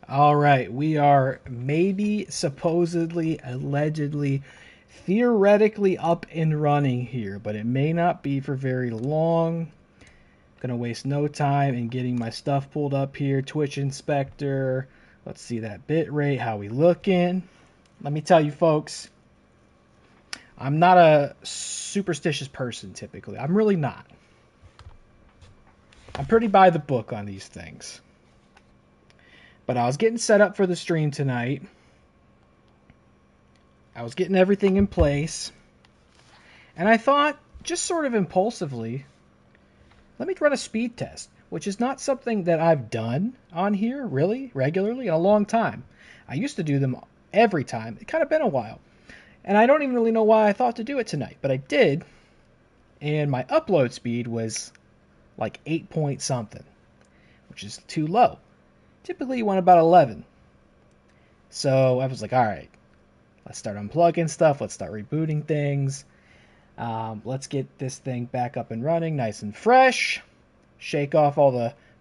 All right, we are maybe, supposedly, allegedly, theoretically up and running here, but it may not be for very long. Gonna waste no time in getting my stuff pulled up here. Twitch Inspector. Let's see that bit rate. How we looking? Let me tell you, folks. I'm not a superstitious person typically. I'm really not. I'm pretty by the book on these things. But I was getting set up for the stream tonight. I was getting everything in place. And I thought, just sort of impulsively, let me run a speed test, which is not something that I've done on here, really, regularly, in a long time. I used to do them every time. It kind of been a while. And I don't even really know why I thought to do it tonight, but I did. And my upload speed was like 8 point something, which is too low. Typically you want about 11. So I was like, all right, let's start unplugging stuff. Let's start rebooting things. Let's get this thing back up and running, nice and fresh. Shake off all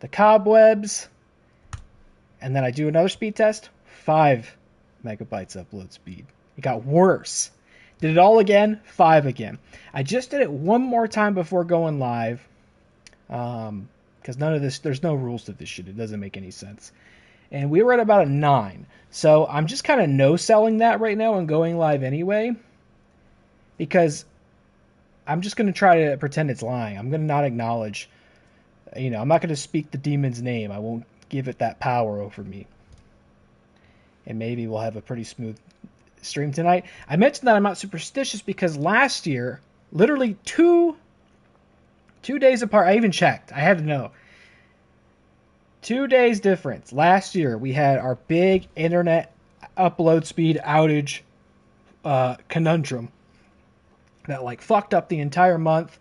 the cobwebs. And then I do another speed test. 5 megabytes upload speed. It got worse. Did it all again. 5 again. I just did it one more time before going live. Because none of this, there's no rules to this shit. It doesn't make any sense. And we were at about a 9. So I'm just kind of no-selling that right now and going live anyway. Because I'm just going to try to pretend it's lying. I'm going to not acknowledge, I'm not going to speak the demon's name. I won't give it that power over me. And maybe we'll have a pretty smooth stream tonight. I mentioned that I'm not superstitious because last year, literally two days apart, I even checked. I had to know. 2 days difference. Last year, we had our big internet upload speed outage conundrum that like fucked up the entire month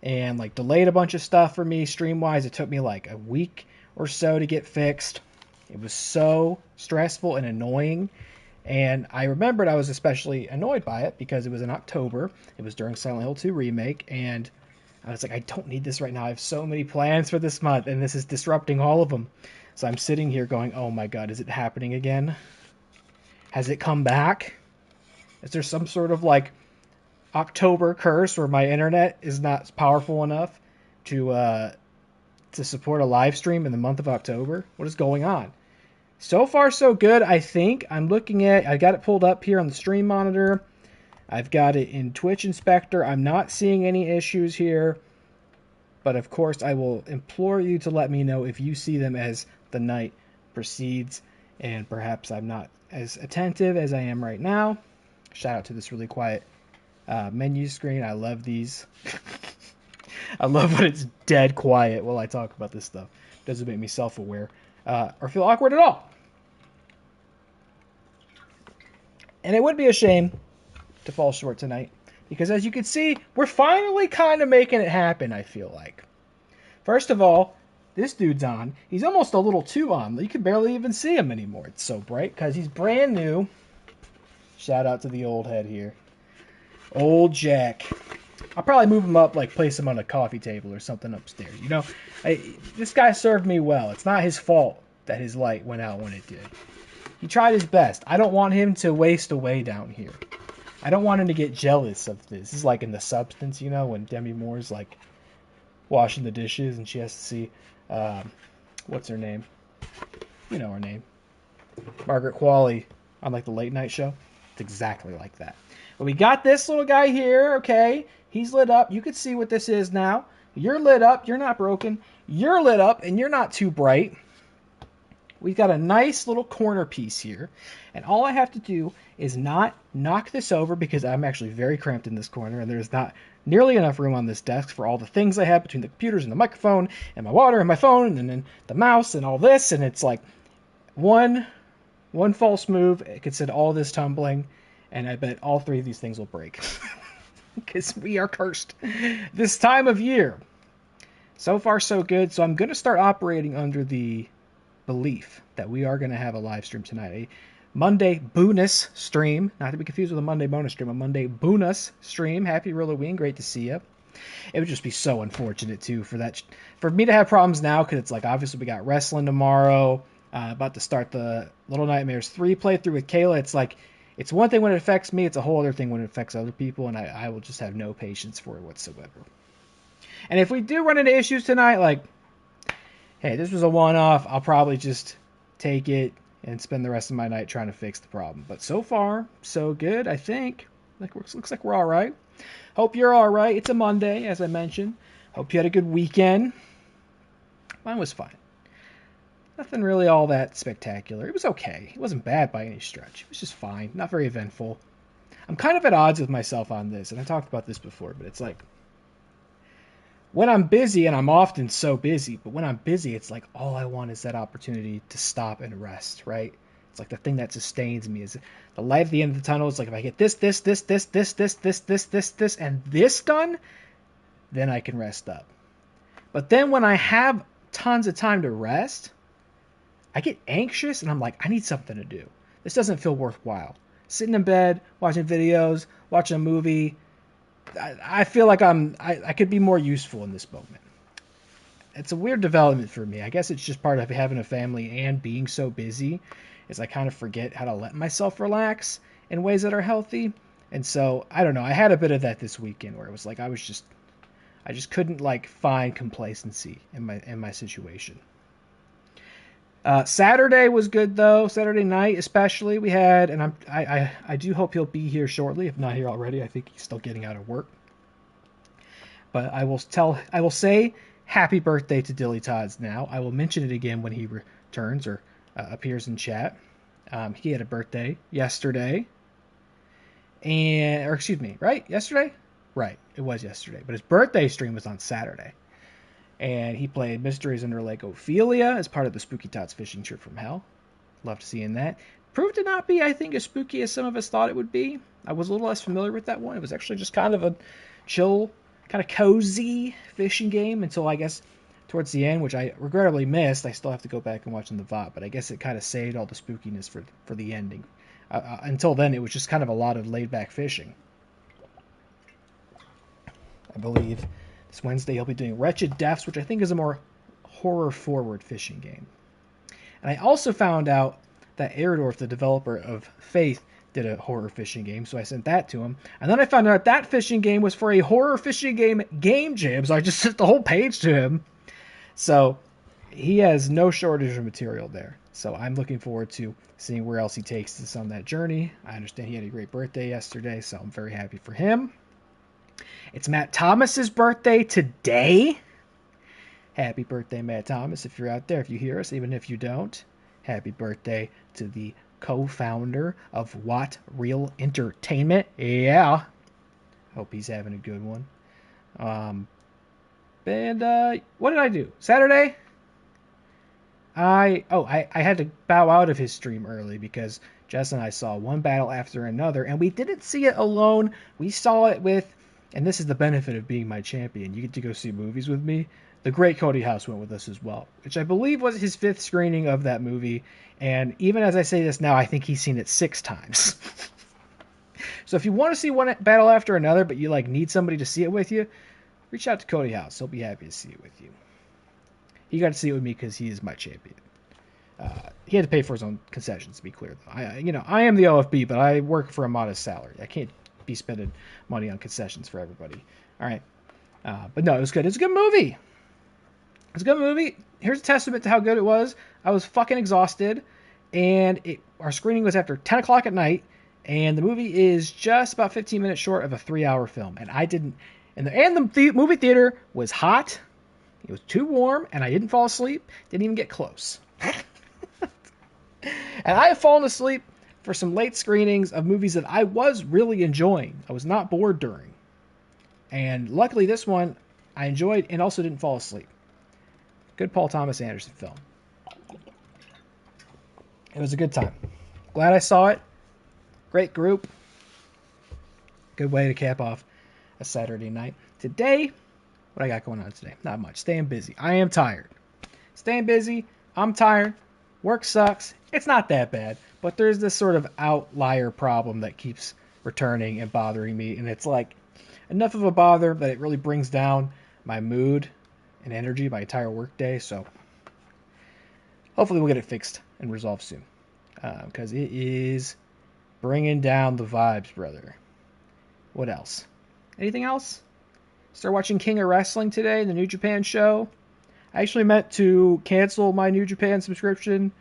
and like delayed a bunch of stuff for me stream wise. It took me like a week or so to get fixed. It was so stressful and annoying. And I remembered I was especially annoyed by it because it was in October. It was during Silent Hill 2 Remake. And I was like, I don't need this right now. I have so many plans for this month. And this is disrupting all of them. So I'm sitting here going, oh my God, is it happening again? Has it come back? Is there some sort of like October curse where my internet is not powerful enough to support a live stream in the month of October? What is going on? So far, so good, I think. I got it pulled up here on the stream monitor. I've got it in Twitch Inspector. I'm not seeing any issues here. But of course, I will implore you to let me know if you see them as the night proceeds. And perhaps I'm not as attentive as I am right now. Shout out to this really quiet menu screen. I love these. I love when it's dead quiet while I talk about this stuff. It doesn't make me self-aware or feel awkward at all. And it would be a shame to fall short tonight because as you can see, we're finally kind of making it happen, I feel like. First of all, this dude's on. He's almost a little too on. You can barely even see him anymore. It's so bright because he's brand new. Shout out to the old head here. Old Jack. I'll probably move him up, like place him on a coffee table or something upstairs. This guy served me well. It's not his fault that his light went out when it did. He tried his best. I don't want him to waste away down here. I don't want him to get jealous of this. This is like in The Substance, when Demi Moore's like washing the dishes and she has to see, what's her name? You know her name. Margaret Qualley on like the late night show. It's exactly like that. But we got this little guy here, okay? He's lit up. You can see what this is now. You're lit up. You're not broken. You're lit up, and you're not too bright. We've got a nice little corner piece here. And all I have to do is not knock this over because I'm actually very cramped in this corner, and there's not nearly enough room on this desk for all the things I have between the computers and the microphone and my water and my phone and then the mouse and all this. And it's like one false move, it could send all this tumbling. And I bet all 3 of these things will break. Because we are cursed this time of year. So far, so good. So I'm going to start operating under the belief that we are going to have a live stream tonight. A Monday bonus stream. Not to be confused with a Monday bonus stream. A Monday bonus stream. Happy Halloween. Great to see you. It would just be so unfortunate, too, for me to have problems now. Because it's like, obviously, we got wrestling tomorrow. About to start the Little Nightmares 3 playthrough with Kayla. It's like, it's one thing when it affects me, it's a whole other thing when it affects other people, and I will just have no patience for it whatsoever. And if we do run into issues tonight, like, hey, this was a one-off, I'll probably just take it and spend the rest of my night trying to fix the problem. But so far, so good, I think. Looks like we're all right. Hope you're all right. It's a Monday, as I mentioned. Hope you had a good weekend. Mine was fine. Nothing really all that spectacular. It was okay. It wasn't bad by any stretch. It was just fine. Not very eventful. I'm kind of at odds with myself on this, and I talked about this before, but it's like, when I'm busy, and I'm often so busy, but when I'm busy, it's like all I want is that opportunity to stop and rest, right? It's like the thing that sustains me is the light at the end of the tunnel. It's like if I get this, and this done, then I can rest up. But then when I have tons of time to rest, I get anxious and I'm like, I need something to do. This doesn't feel worthwhile. Sitting in bed, watching videos, watching a movie, I feel like I could be more useful in this moment. It's a weird development for me. I guess it's just part of having a family and being so busy is I kind of forget how to let myself relax in ways that are healthy. And so, I don't know, I had a bit of that this weekend where it was like I just couldn't like find complacency in my situation. Saturday was good though. Saturday night, especially, we had, and I do hope he'll be here shortly. If not here already, I think he's still getting out of work. But I will say happy birthday to Dilly Tots now. I will mention it again when he returns or appears in chat. He had a birthday yesterday, or excuse me, right? Yesterday, right? It was yesterday, but his birthday stream was on Saturday. And he played Mysteries Under Lake Ophelia as part of the Spooky Tots Fishing Trip from Hell. Loved seeing that. Proved to not be, I think, as spooky as some of us thought it would be. I was a little less familiar with that one. It was actually just kind of a chill, kind of cozy fishing game until, I guess, towards the end, which I regrettably missed. I still have to go back and watch in the VOD, but I guess it kind of saved all the spookiness for the ending. Until then, it was just kind of a lot of laid-back fishing. I believe this Wednesday he'll be doing Wretched Deaths, which I think is a more horror-forward fishing game. And I also found out that Eridorf, the developer of Faith, did a horror fishing game, so I sent that to him. And then I found out that fishing game was for a horror fishing game jam, so I just sent the whole page to him. So he has no shortage of material there. So I'm looking forward to seeing where else he takes us on that journey. I understand he had a great birthday yesterday, so I'm very happy for him. It's Matt Thomas's birthday today. Happy birthday, Matt Thomas, if you're out there, if you hear us, even if you don't. Happy birthday to the co-founder of What Real Entertainment. Yeah. Hope he's having a good one. And what did I do? Saturday? I had to bow out of his stream early because Jess and I saw one battle after another, and we didn't see it alone. We saw it with, and this is the benefit of being my champion, you get to go see movies with me. The great Cody House went with us as well, which I believe was his 5th screening of that movie, and even as I say this now, I think he's seen it 6 times. So if you want to see one battle after another, but you like need somebody to see it with you, reach out to Cody House. He'll be happy to see it with you. He got to see it with me because he is my champion. He had to pay for his own concessions, to be clear, though. I am the OFB, but I work for a modest salary. I can't be spending money on concessions for everybody. All right. But no, it was good. It's a good movie. It's a good movie. Here's a testament to how good it was. I was fucking exhausted, and our screening was after 10 o'clock at night, and the movie is just about 15 minutes short of a 3-hour film. And I didn't... And the movie theater was hot. It was too warm, and I didn't fall asleep. Didn't even get close. And I have fallen asleep for some late screenings of movies that I was really enjoying. I was not bored during. And luckily this one I enjoyed and also didn't fall asleep. Good Paul Thomas Anderson film. It was a good time. Glad I saw it. Great group. Good way to cap off a Saturday night. Today, what I got going on today? Not much. Staying busy. I am tired. Staying busy. I'm tired. Work sucks. It's not that bad. But there's this sort of outlier problem that keeps returning and bothering me. And it's like enough of a bother that it really brings down my mood and energy my entire workday. So Hopefully we'll get it fixed and resolved soon, because it is bringing down the vibes, brother. What else? Anything else? Started watching King of Wrestling today, the New Japan show. I actually meant to cancel my New Japan subscription.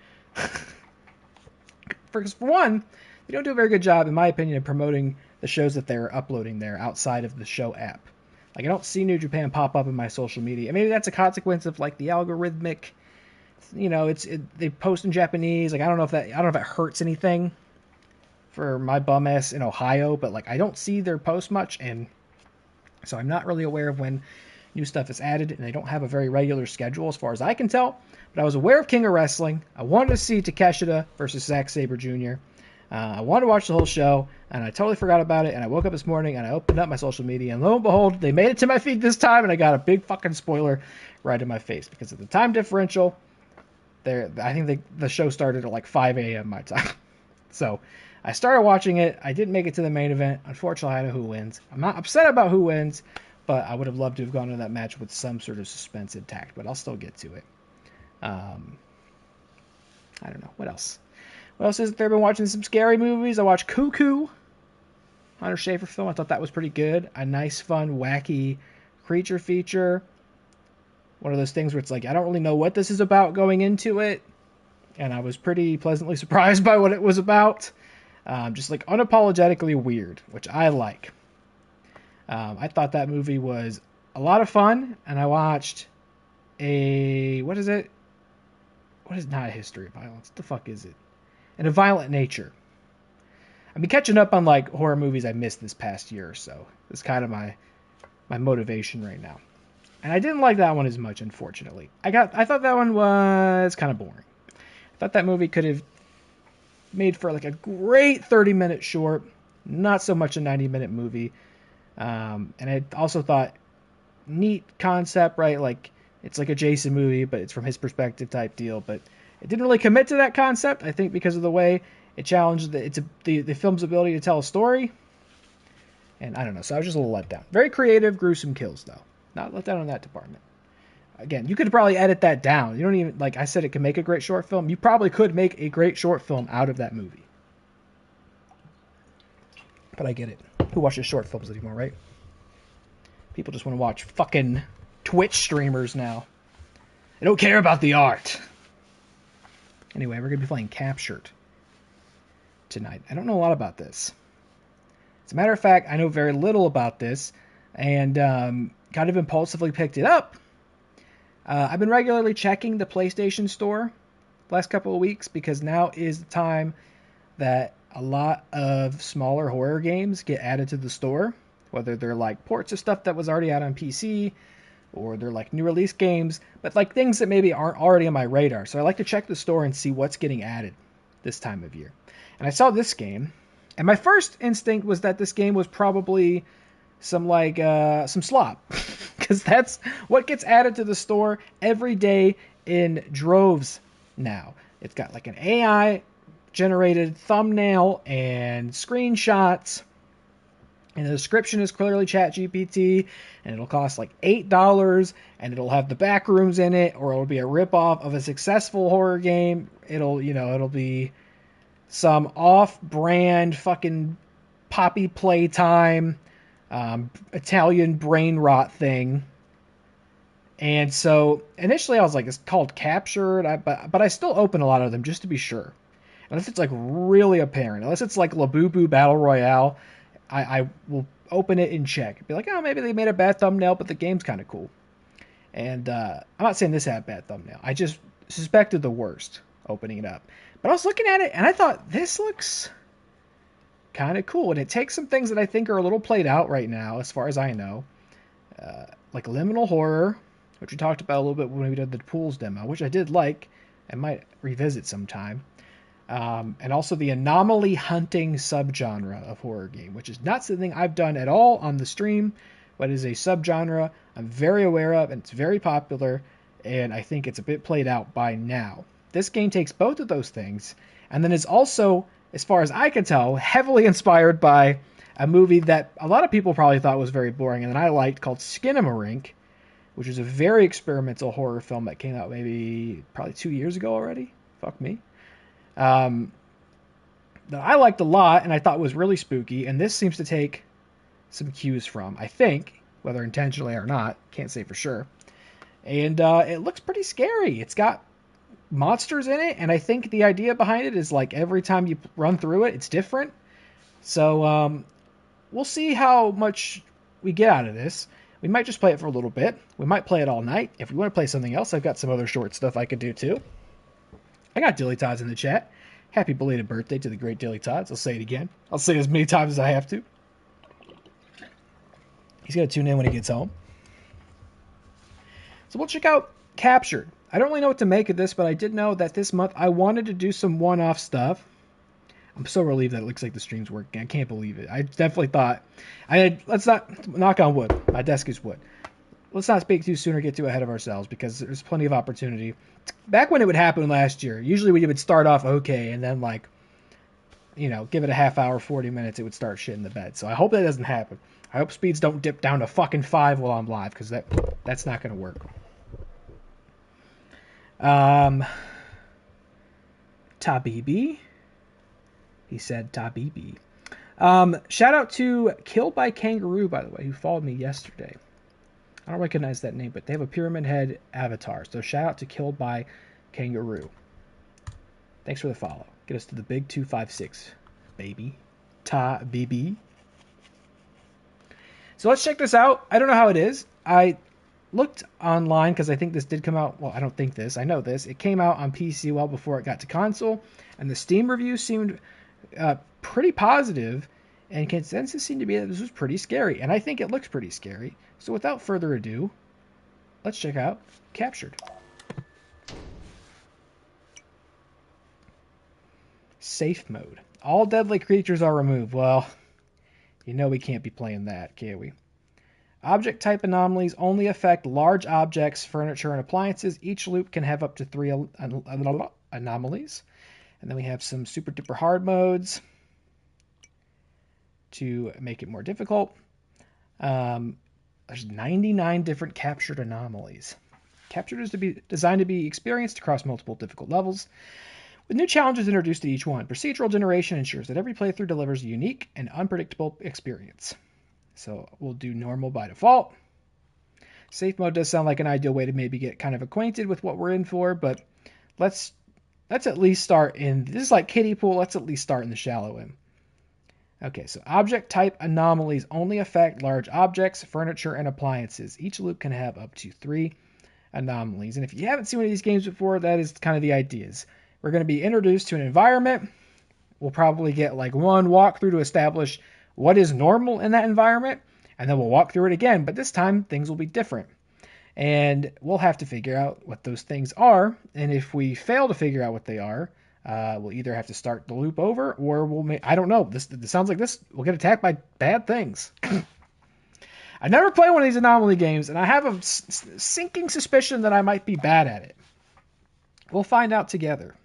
For one, they don't do a very good job, in my opinion, of promoting the shows that they're uploading there outside of the show app. Like, I don't see New Japan pop up in my social media. Maybe that's a consequence of like the algorithmic. They post in Japanese. Like, I don't know if it hurts anything for my bum ass in Ohio, but like I don't see their post much, and so I'm not really aware of when new stuff is added, and they don't have a very regular schedule as far as I can tell. But I was aware of King of Wrestling. I wanted to see Takeshita versus Zack Sabre Jr. I wanted to watch the whole show, and I totally forgot about it. And I woke up this morning, and I opened up my social media, and lo and behold, they made it to my feed this time, and I got a big fucking spoiler right in my face because of the time differential. I think the show started at like 5 a.m. my time. So I started watching it. I didn't make it to the main event. Unfortunately, I know who wins. I'm not upset about who wins, but I would have loved to have gone to that match with some sort of suspense intact, but I'll still get to it. I don't know. What else? What else is there? I've been watching some scary movies. I watched Cuckoo, Hunter Schafer film. I thought that was pretty good. A nice, fun, wacky creature feature. One of those things where it's like, I don't really know what this is about going into it. And I was pretty pleasantly surprised by what it was about. Just like unapologetically weird, which I like. I thought that movie was a lot of fun. And I watched what is it? What is not a history of violence? What the fuck is it? And A Violent Nature. I've been catching up on like horror movies I missed this past year or so. It's kind of my motivation right now. And I didn't like that one as much, unfortunately. I thought that one was kind of boring. I thought that movie could have made for like a great 30-minute short, not so much a 90-minute movie. And I also thought neat concept, right? Like it's like a Jason movie, but it's from his perspective type deal. But it didn't really commit to that concept, I think, because of the way it challenged the film's ability to tell a story. And I don't know, so I was just a little let down. Very creative, gruesome kills, though. Not let down in that department. Again, you could probably edit that down. You don't even, like I said, it can make a great short film. You probably could make a great short film out of that movie. But I get it. Who watches short films anymore, right? People just want to watch fucking Twitch streamers now. They don't care about the art. Anyway, we're going to be playing Captured tonight. I don't know a lot about this. As a matter of fact, I know very little about this, and kind of impulsively picked it up. I've been regularly checking the PlayStation Store the last couple of weeks because now is the time that a lot of smaller horror games get added to the store, whether they're like ports of stuff that was already out on PC or they're like new release games, but like things that maybe aren't already on my radar. So I like to check the store and see what's getting added this time of year. And I saw this game, and my first instinct was that this game was probably some slop, because that's what gets added to the store every day in droves now. It's got like an AI generated thumbnail and screenshots, and the description is clearly ChatGPT, and it'll cost like $8, and it'll have the back rooms in it, or it'll be a ripoff of a successful horror game. It'll be some off-brand fucking Poppy Playtime Italian brain rot thing. And so initially I was like, it's called Captured, but I still open a lot of them just to be sure. Unless it's like really apparent, unless it's like Labubu Battle Royale, I will open it and check. Be like, oh, maybe they made a bad thumbnail, but the game's kind of cool. And I'm not saying this had a bad thumbnail. I just suspected the worst opening it up. But I was looking at it, and I thought, this looks kind of cool. And it takes some things that I think are a little played out right now, as far as I know. Like liminal horror, which we talked about a little bit when we did the Pools demo, which I did like and might revisit sometime. And also the anomaly hunting subgenre of horror game, which is not something I've done at all on the stream, but is a subgenre I'm very aware of, and it's very popular, and I think it's a bit played out by now. This game takes both of those things, and then is also, as far as I can tell, heavily inspired by a movie that a lot of people probably thought was very boring and that I liked, called Skinamarink, which is a very experimental horror film that came out probably 2 years ago already. Fuck me. That I liked a lot and I thought was really spooky, and this seems to take some cues from, I think, whether intentionally or not, can't say for sure. And it looks pretty scary. It's got monsters in it, and I think the idea behind it is like every time you run through it, it's different. So we'll see how much we get out of this. We might just play it for a little bit. We might play it all night. If we want to play something else, I've got some other short stuff I could do too. I got Dilly Tots in the chat. Happy belated birthday to the great Dilly Tots. I'll say it again. I'll say it as many times as I have to. He's going to tune in when he gets home. So we'll check out Captured. I don't really know what to make of this, but I did know that this month I wanted to do some one-off stuff. I'm so relieved that it looks like the stream's working. I can't believe it. I definitely thought... let's not... Knock on wood. My desk is wood. Let's not speak too soon or get too ahead of ourselves, because there's plenty of opportunity. Back when it would happen last year, usually we would start off okay, and then, like, you know, give it a half hour, 40 minutes, it would start shitting the bed. So I hope that doesn't happen. I hope speeds don't dip down to fucking 5 while I'm live, because that's not going to work. Tabibi. He said Tabibi. Shout out to Killed by Kangaroo, by the way, who followed me yesterday. I don't recognize that name, but they have a Pyramid Head avatar. So shout out to Killed by Kangaroo. Thanks for the follow. Get us to the big 256, baby. Tabibi. So let's check this out. I don't know how it is. I looked online because I think this did come out. Well, I don't think this. I know this. It came out on PC well before it got to console. And the Steam review seemed pretty positive. And consensus seemed to be that this was pretty scary. And I think it looks pretty scary. So without further ado, let's check out Captured. Safe mode. All deadly creatures are removed. Well... You know we can't be playing that, can we? Object type anomalies only affect large objects, furniture, and appliances. Each loop can have up to 3 anomalies. And then we have some super duper hard modes to make it more difficult. There's 99 different captured anomalies. Captured is designed to be experienced across multiple difficult levels, with new challenges introduced to each one. Procedural generation ensures that every playthrough delivers a unique and unpredictable experience. So we'll do normal by default. Safe mode does sound like an ideal way to maybe get kind of acquainted with what we're in for, but let's at least start in... This is like kiddie pool. Let's at least start in the shallow end. Okay, so object type anomalies only affect large objects, furniture, and appliances. Each loop can have up to 3 anomalies. And if you haven't seen one of these games before, that is kind of the ideas. We're going to be introduced to an environment. We'll probably get like one walkthrough to establish what is normal in that environment, and then we'll walk through it again, but this time things will be different. And we'll have to figure out what those things are, and if we fail to figure out what they are, we'll either have to start the loop over, or I don't know. This sounds like we'll get attacked by bad things. I never played one of these Anomaly games, and I have a sinking suspicion that I might be bad at it. We'll find out together.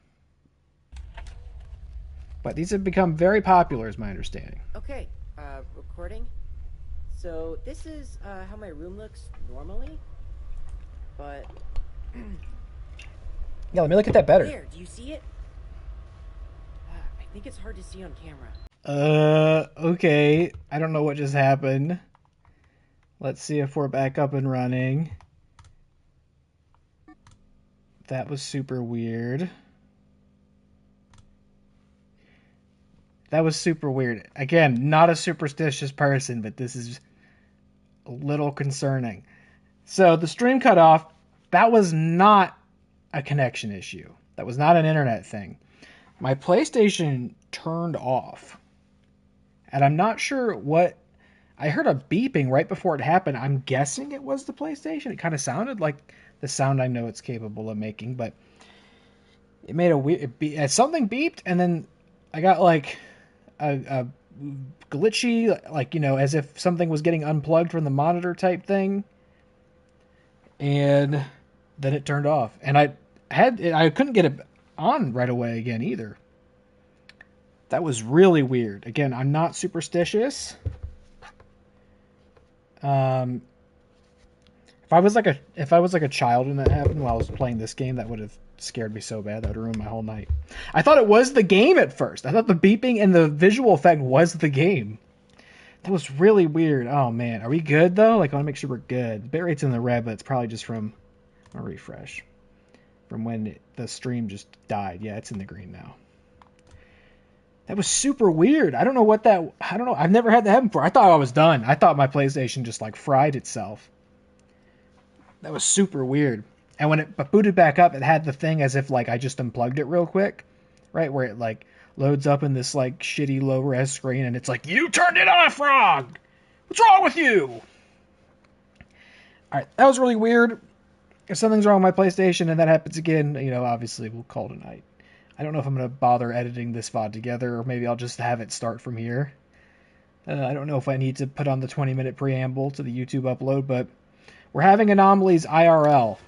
But these have become very popular, is my understanding. Okay, recording. So this is how my room looks normally, but... Yeah, let me look at that better. There, do you see it? I think it's hard to see on camera. Okay. I don't know what just happened. Let's see if we're back up and running. That was super weird. That was super weird. Again, not a superstitious person, but this is a little concerning. So the stream cut off. That was not a connection issue. That was not an internet thing. My PlayStation turned off. And I'm not sure what... I heard a beeping right before it happened. I'm guessing it was the PlayStation. It kind of sounded like the sound I know it's capable of making, but it made a weird... something beeped, and then I got like a glitchy, like, you know, as if something was getting unplugged from the monitor type thing. And then it turned off. And I couldn't get it on right away again either. That was really weird. Again, I'm not superstitious. If I was like a child and that happened while I was playing this game, that would have scared me so bad that would ruin my whole night. I thought it was the game at first. I thought the beeping and the visual effect was the game. That was really weird. Oh man, are we good though? Like I want to make sure we're good. The bitrate's in the red, but it's probably just from a refresh from when the stream just died. Yeah, it's in the green now. That was super weird. I don't know what that. I don't know. I've never had that happen before. I thought I was done. I thought my PlayStation just like fried itself. That was super weird. And when it booted back up, it had the thing as if like I just unplugged it real quick, right? Where it like loads up in this like shitty low res screen, and it's like, "You turned it off, Frog. What's wrong with you?" All right, that was really weird. If something's wrong with my PlayStation and that happens again, you know, obviously we'll call it a night. I don't know if I'm going to bother editing this VOD together, or maybe I'll just have it start from here. I don't know if I need to put on the 20-minute preamble to the YouTube upload, but we're having Anomalies IRL.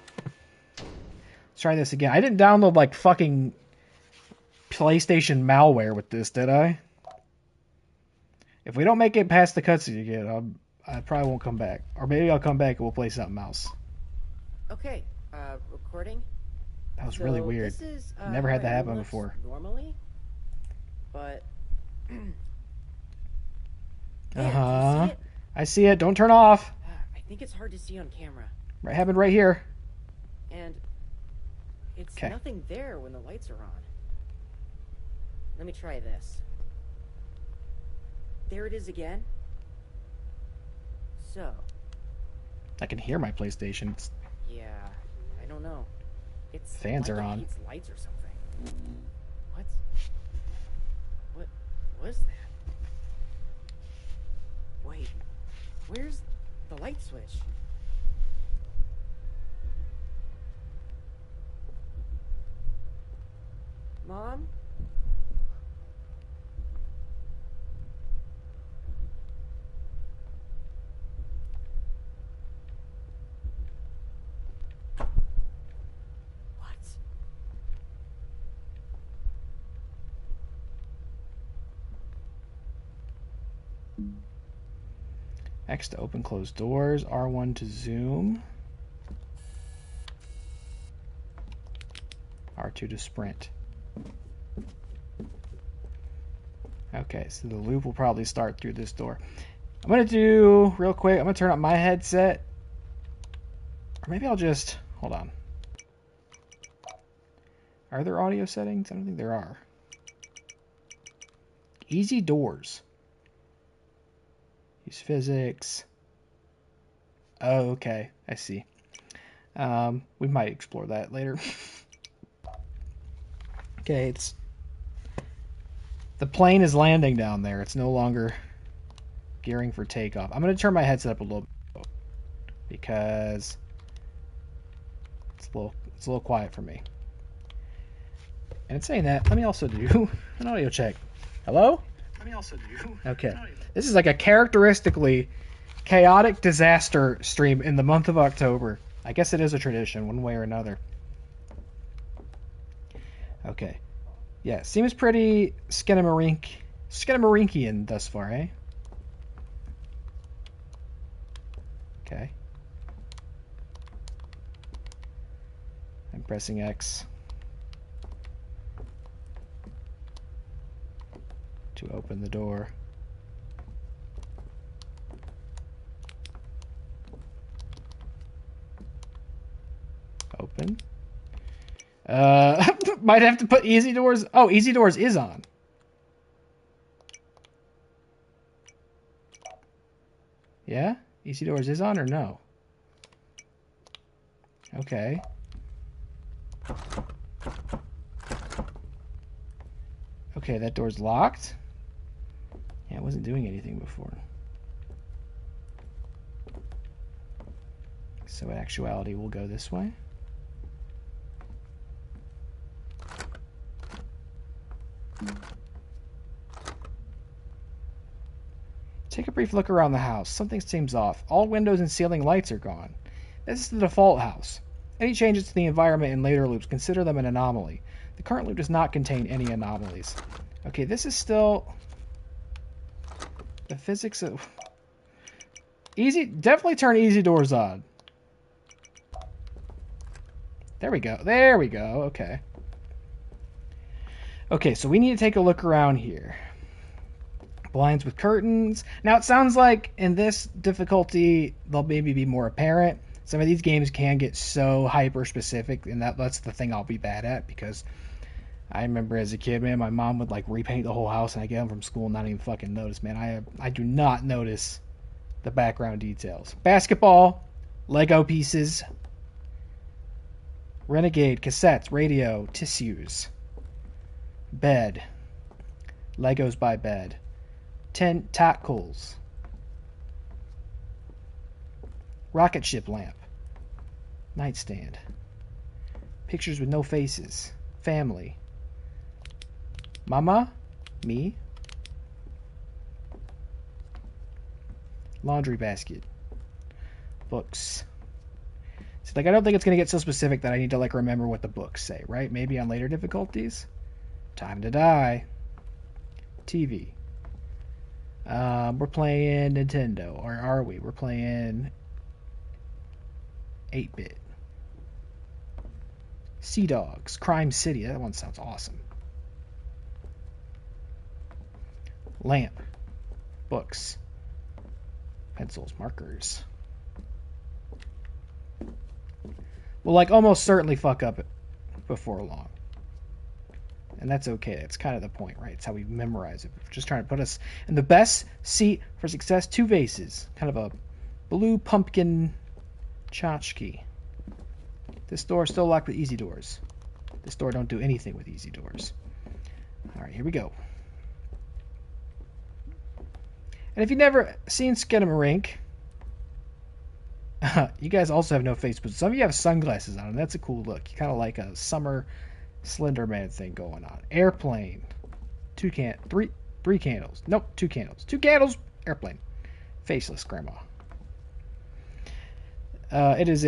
Let's try this again. I didn't download, like, fucking PlayStation malware with this, did I? If we don't make it past the cutscene again, I probably won't come back. Or maybe I'll come back and we'll play something else. Okay, recording. That was really weird. This is, Never had that happen before. Normally, but uh-huh. I see it. Don't turn off. I think it's hard to see on camera. It happened right here. And it's nothing there when the lights are on. Let me try this. There it is again. So. I can hear my PlayStation. Yeah, I don't know. It's fans like are on. It's lights or something. What was that? Wait, where's the light switch? Mom? X to open close doors, R1 to zoom, R2 to sprint. Okay, so the loop will probably start through this door. I'm going to do, real quick, I'm going to turn up my headset. Or maybe I'll just, hold on. Are there audio settings? I don't think there are. Easy doors. Use physics. Oh, okay. I see. We might explore that later. Okay, it's... The plane is landing down there. It's no longer gearing for takeoff. I'm going to turn my headset up a little bit because it's a little quiet for me. And in saying that, let me also do an audio check. Hello? Okay. This is like a characteristically chaotic disaster stream in the month of October. I guess it is a tradition, one way or another. Okay. Yeah, seems pretty Skinamarink-ian thus far, eh? Okay. I'm pressing X to open the door. Open. Might have to put easy doors. Oh, easy doors is on. Yeah? Easy doors is on or no? Okay. Okay, that door's locked. Yeah, it wasn't doing anything before. So in actuality, we'll go this way. Take a brief look around the house. Something seems off. All windows and ceiling lights are gone. This is the default house. Any changes to the environment in later loops, consider them an anomaly. The current loop does not contain any anomalies. Okay, this is still... The physics of... Easy... Definitely turn easy doors on. There we go. There we go. Okay. Okay, so we need to take a look around here. Blinds with curtains. Now, it sounds like in this difficulty, they'll maybe be more apparent. Some of these games can get so hyper specific, and that's the thing I'll be bad at, because I remember as a kid, man, my mom would like repaint the whole house, and I get home from school and not even fucking notice, man. I do not notice the background details. Basketball, Lego pieces, Renegade, cassettes, radio, tissues, bed, Legos by bed, tentacles, rocket ship lamp, nightstand, pictures with no faces, family, mama, me, laundry basket, books. So, like, I don't think it's going to get so specific that I need to, like, remember what the books say, right? Maybe on later difficulties. Time to Die. TV. We're playing Nintendo. Or are we? We're playing 8-bit. Sea Dogs. Crime City. That one sounds awesome. Lamp. Books. Pencils. Markers. Will, like, almost certainly fuck up before long. And that's okay. That's kind of the point, right? It's how we memorize it. We're just trying to put us in the best seat for success. 2 vases. Kind of a blue pumpkin tchotchke. This door is still locked with easy doors. This door don't do anything with easy doors. Alright, here we go. And if you've never seen Skinamarink, you guys also have no face, but some of you have sunglasses on, and that's a cool look. You kind of like a summer Slender Man thing going on. Airplane. Three candles. Nope, 2 candles. 2 candles. Airplane. Faceless grandma. It is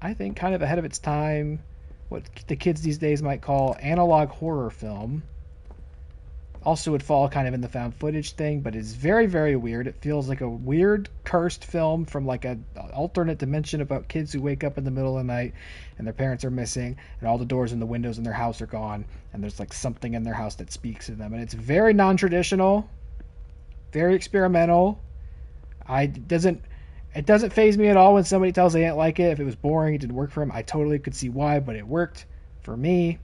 I think, kind of ahead of its time, what the kids these days might call analog horror film. Also would fall kind of in the found footage thing, but it's very, very weird. It feels like a weird, cursed film from like an alternate dimension about kids who wake up in the middle of the night and their parents are missing and all the doors and the windows in their house are gone and there's like something in their house that speaks to them. And it's very non-traditional, very experimental. It doesn't faze me at all when somebody tells they didn't like it. If it was boring, it didn't work for them, I totally could see why, but it worked for me.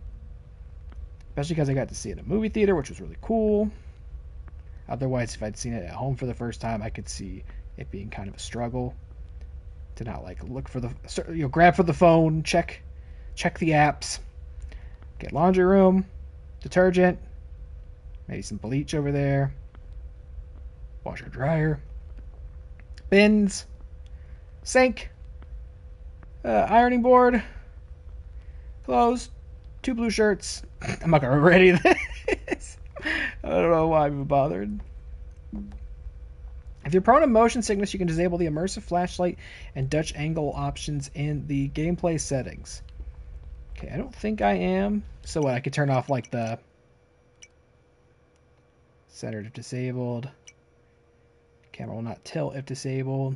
Especially because I got to see it in a movie theater, which was really cool. Otherwise, if I'd seen it at home for the first time, I could see it being kind of a struggle to not like look for grab for the phone, check the apps, get laundry room, detergent, maybe some bleach over there, washer dryer, bins, sink, ironing board, clothes, 2 blue shirts. I'm not gonna remember any of this. I don't know why I'm bothered. If you're prone to motion sickness, you can disable the immersive flashlight and Dutch angle options in the gameplay settings. Okay, I don't think I am. So what? I could turn off like the center if disabled. Camera will not tilt if disabled.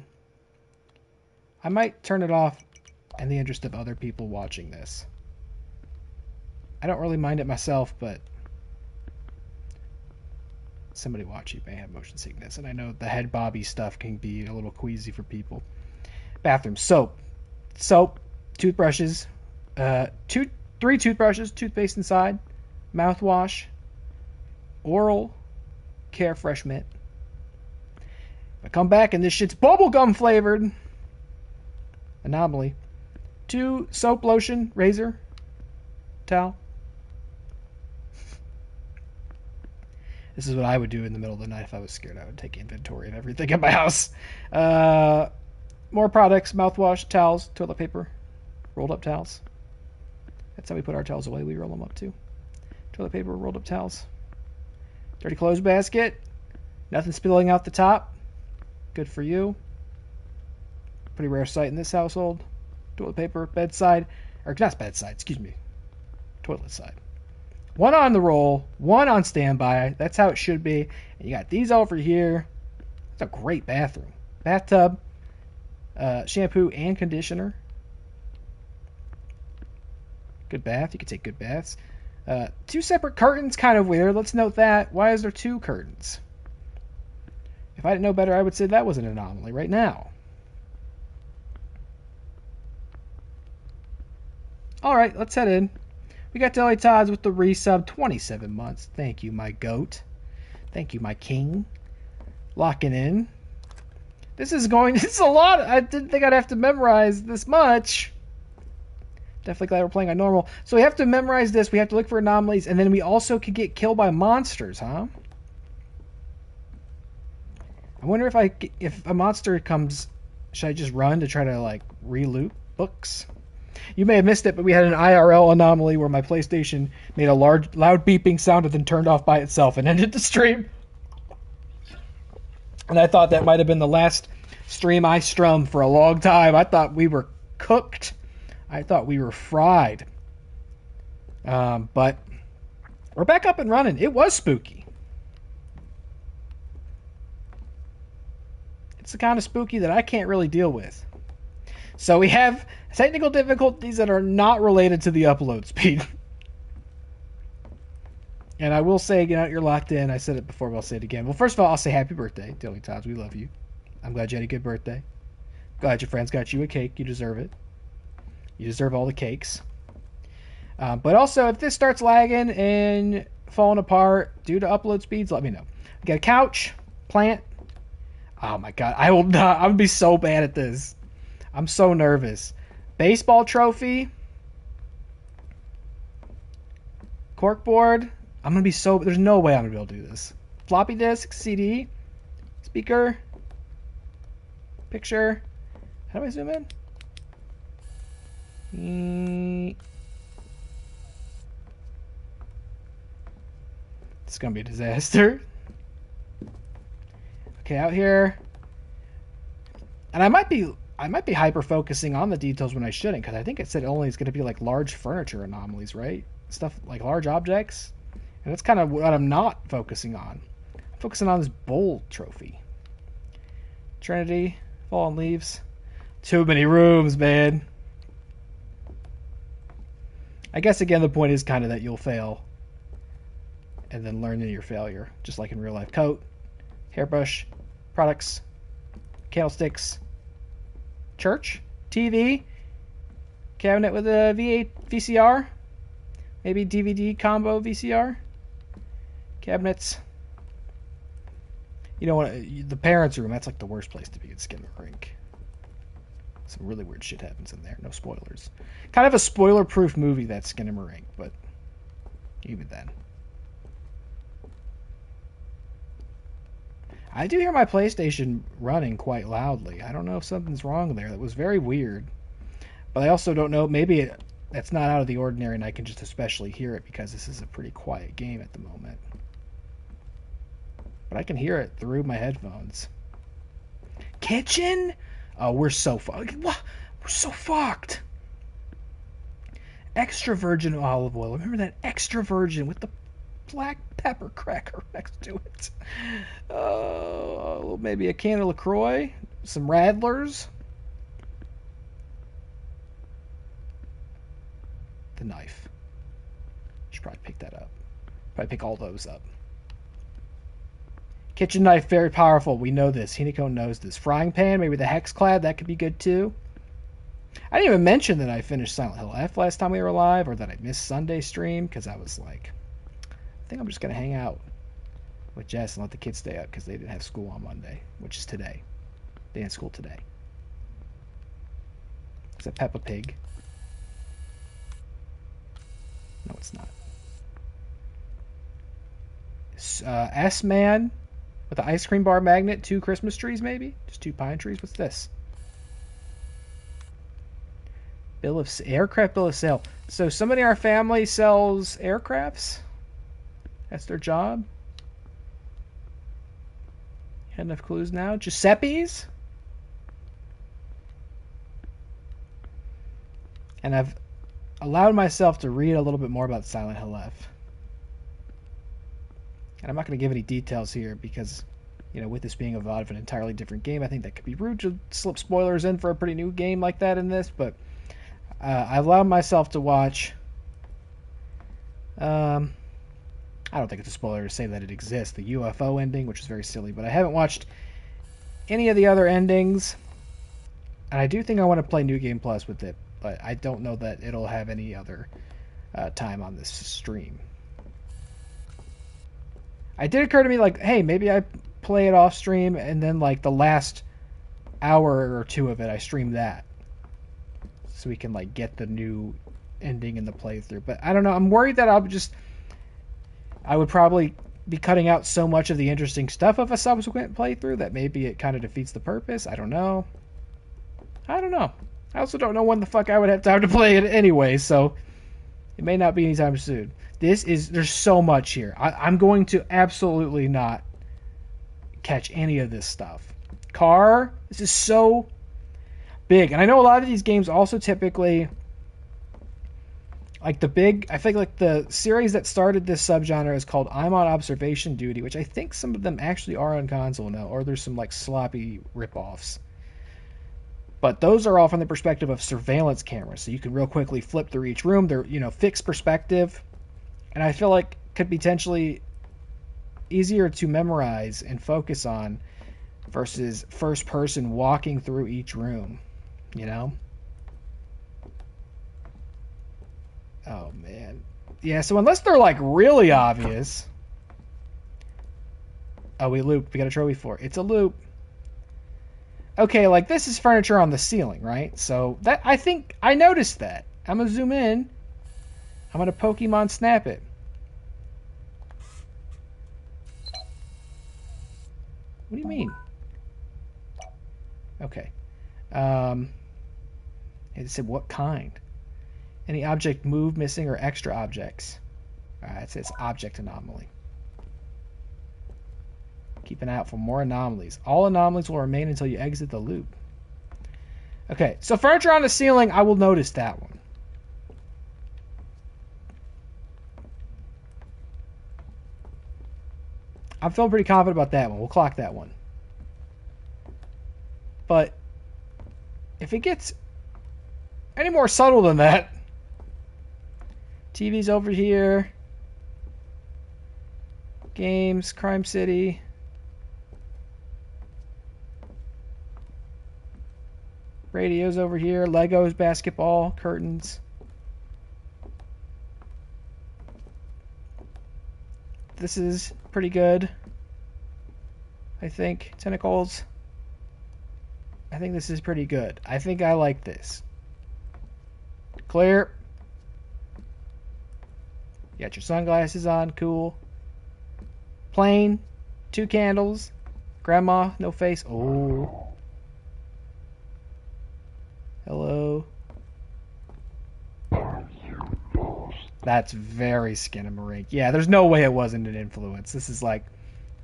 I might turn it off in the interest of other people watching this. I don't really mind it myself, but somebody watching may have motion sickness, and I know the head bobby stuff can be a little queasy for people. Bathroom. Soap, toothbrushes, 3 toothbrushes, toothpaste inside, mouthwash, oral care fresh mint. If I come back and this shit's bubblegum flavored, Anomaly. 2 soap, lotion, razor, towel. This is what I would do in the middle of the night if I was scared. I would take inventory of everything in my house. More products, mouthwash, towels, toilet paper, rolled up towels. That's how we put our towels away. We roll them up too. Toilet paper, rolled up towels. Dirty clothes basket. Nothing spilling out the top. Good for you. Pretty rare sight in this household. Toilet paper, bedside. Or not bedside, excuse me. Toilet side. 1 on the roll, 1 on standby. That's how it should be. And you got these over here. It's a great bathroom. Bathtub, shampoo and conditioner. Good bath. You can take good baths. 2 separate curtains, kind of weird. Let's note that. Why is there 2 curtains? If I didn't know better, I would say that was an anomaly right now. Alright, let's head in. We got Deli Todd's with the resub, 27 months. Thank you, my goat. Thank you, my king. Locking in. This is a lot. I didn't think I'd have to memorize this much. Definitely glad we're playing on normal. So we have to memorize this. We have to look for anomalies, and then we also could get killed by monsters, huh? I wonder if a monster comes, should I just run to try to like re-loot books? You may have missed it, but we had an IRL anomaly where my PlayStation made a loud beeping sound and then turned off by itself and ended the stream. And I thought that might have been the last stream I strummed for a long time. I thought we were cooked. I thought we were fried. But we're back up and running. It was spooky. It's the kind of spooky that I can't really deal with. So we have technical difficulties that are not related to the upload speed. And I will say, you're locked in. I said it before, but I'll say it again. Well, first of all, I'll say happy birthday, Dilly Tots. We love you. I'm glad you had a good birthday. Glad your friends got you a cake. You deserve it. You deserve all the cakes. But also, if this starts lagging and falling apart due to upload speeds, let me know. We got a couch, plant. Oh my god, I will not. I'm gonna be so bad at this. I'm so nervous. Baseball trophy. Corkboard. I'm gonna be so. There's no way I'm gonna be able to do this. Floppy disk, CD, speaker, picture. How do I zoom in? It's gonna be a disaster. Okay, out here, and I might be hyper focusing on the details when I shouldn't, because I think it said only it's gonna be like large furniture anomalies, right? Stuff like large objects, and that's kind of what I'm not focusing on. I'm focusing on this bowl trophy. Trinity, fallen leaves. Too many rooms, man. I guess again the point is kind of that you'll fail and then learn in your failure, just like in real life. Coat, hairbrush, products, candlesticks, church, TV, cabinet with a VCR, maybe DVD combo VCR, cabinets. You know what? The parents' room, that's like the worst place to be at Skinamarink. Some really weird shit happens in there. No spoilers. Kind of a spoiler-proof movie, that Skinamarink, but even then. I do hear my PlayStation running quite loudly. I don't know if something's wrong there. That was very weird. But I also don't know. Maybe that's not out of the ordinary and I can just especially hear it because this is a pretty quiet game at the moment. But I can hear it through my headphones. Kitchen? Oh, we're so fucked. We're so fucked. Extra virgin olive oil. Remember that extra virgin with the black pepper cracker next to it. Maybe a can of LaCroix. Some Radlers. The knife. Should probably pick that up. Probably pick all those up. Kitchen knife, very powerful. We know this. Hinako knows this. Frying pan, maybe the Hexclad. That could be good too. I didn't even mention that I finished Silent Hill F last time we were live, or that I missed Sunday stream, because I was like, I think I'm just going to hang out with Jess and let the kids stay up, because they didn't have school on Monday, which is today. They had school today. Is that Peppa Pig? No, it's not. S-Man with the ice cream bar magnet, 2 Christmas trees maybe? Just 2 pine trees? What's this? Aircraft bill of sale. So somebody in our family sells aircrafts? That's their job? Had enough clues now? Giuseppe's? And I've allowed myself to read a little bit more about Silent Hill F. And I'm not going to give any details here because, with this being a VOD of an entirely different game, I think that could be rude to slip spoilers in for a pretty new game like that in this. But I allowed myself to watch Um, I don't think it's a spoiler to say that it exists. The UFO ending, which is very silly, but I haven't watched any of the other endings. And I do think I want to play New Game Plus with it, but I don't know that it'll have any other time on this stream. It did occur to me, like, hey, maybe I play it off stream, and then, like, the last hour or two of it, I stream that. So we can, like, get the new ending in the playthrough. But I don't know. I'm worried that I would probably be cutting out so much of the interesting stuff of a subsequent playthrough that maybe it kind of defeats the purpose. I don't know. I also don't know when the fuck I would have time to play it anyway, so it may not be anytime soon. There's so much here. I'm going to absolutely not catch any of this stuff. This is so big. And I know a lot of these games also typically, like I think like the series that started this subgenre is called I'm on Observation Duty, which I think some of them actually are on console now, or there's some like sloppy ripoffs. But those are all from the perspective of surveillance cameras, so you can real quickly flip through each room. They're, fixed perspective, and I feel like could potentially easier to memorize and focus on versus first person walking through each room, Oh man. Yeah, so unless they're like really obvious. Oh, we looped. We got a trophy for it. It's a loop. Okay, like this is furniture on the ceiling, right? So that I think I noticed that. I'm gonna zoom in. I'm gonna Pokemon snap it. What do you mean? Okay. It said what kind? Any object moved, missing, or extra objects? Alright, it says object anomaly. Keep an eye out for more anomalies. All anomalies will remain until you exit the loop. Okay, so furniture on the ceiling, I will notice that one. I'm feeling pretty confident about that one. We'll clock that one. But if it gets any more subtle than that, TV's over here. Games, Crime City. Radio's over here. Legos, basketball, curtains. This is pretty good. I think. Tentacles. I think this is pretty good. I think I like this. Clear. You got your sunglasses on. Cool. Plain. 2 candles. Grandma. No face. Oh. Hello. That's very Skinamarink. Yeah, there's no way it wasn't an influence. This is like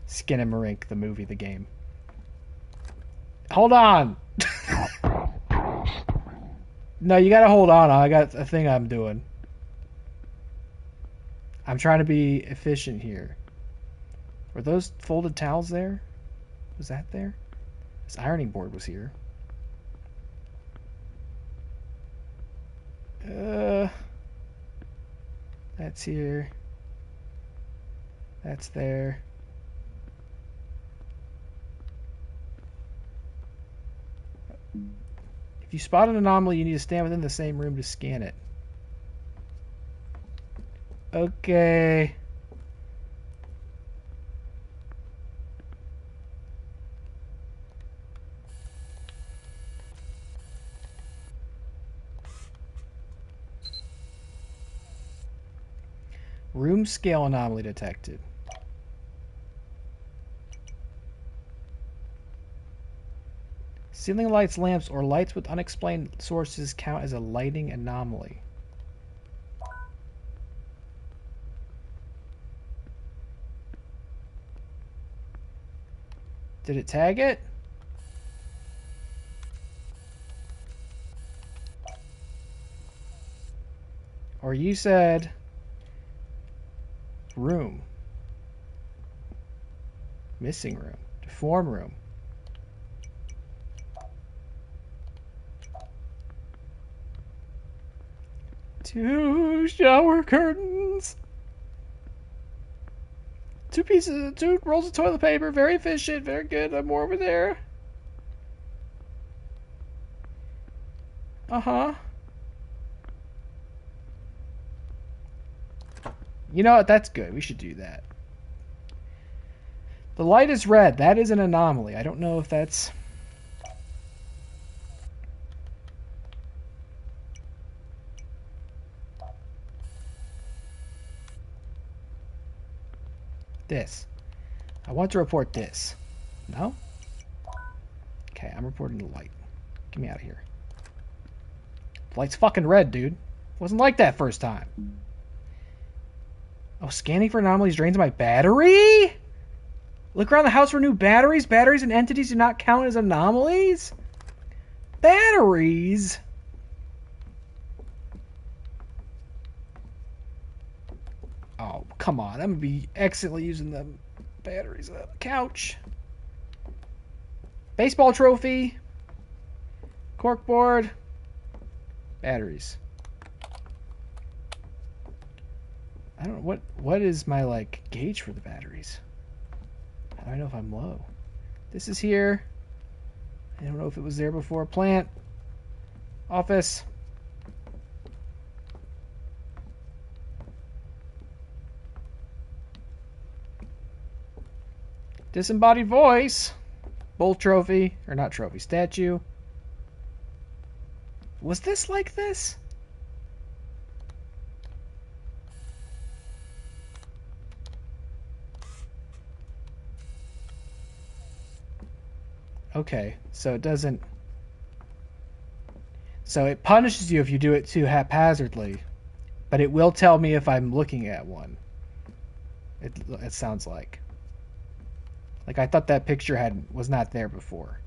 Skinamarink, the movie, the game. Hold on. No, you gotta hold on. I got a thing I'm doing. I'm trying to be efficient here. Were those folded towels there? Was that there? This ironing board was here. That's here. That's there. If you spot an anomaly, you need to stand within the same room to scan it. Okay. Room scale anomaly detected. Ceiling lights, lamps, or lights with unexplained sources count as a lighting anomaly. Did it tag it? Or you said room. Missing room. Deform room. Two shower curtains. Two rolls of toilet paper. Very efficient. Very good. I'm more over there. Uh-huh. You know what? That's good. We should do that. The light is red. That is an anomaly. I don't know if that's... This. I want to report this. No? Okay, I'm reporting the light. Get me out of here. The light's fucking red, dude. Wasn't like that first time. Oh, scanning for anomalies drains my battery? Look around the house for new batteries? Batteries and entities do not count as anomalies? Batteries? Oh, come on. I'm going to be accidentally using the batteries on the couch. Baseball trophy. Corkboard. Batteries. I don't know. What is my, like, gauge for the batteries? How do I know if I'm low? This is here. I don't know if it was there before. Plant. Office. Disembodied voice. Bull trophy. Or not trophy. Statue. Was this like this? Okay, so it doesn't... So it punishes you if you do it too haphazardly, but it will tell me if I'm looking at one. It sounds like. Like I thought that picture was not there before,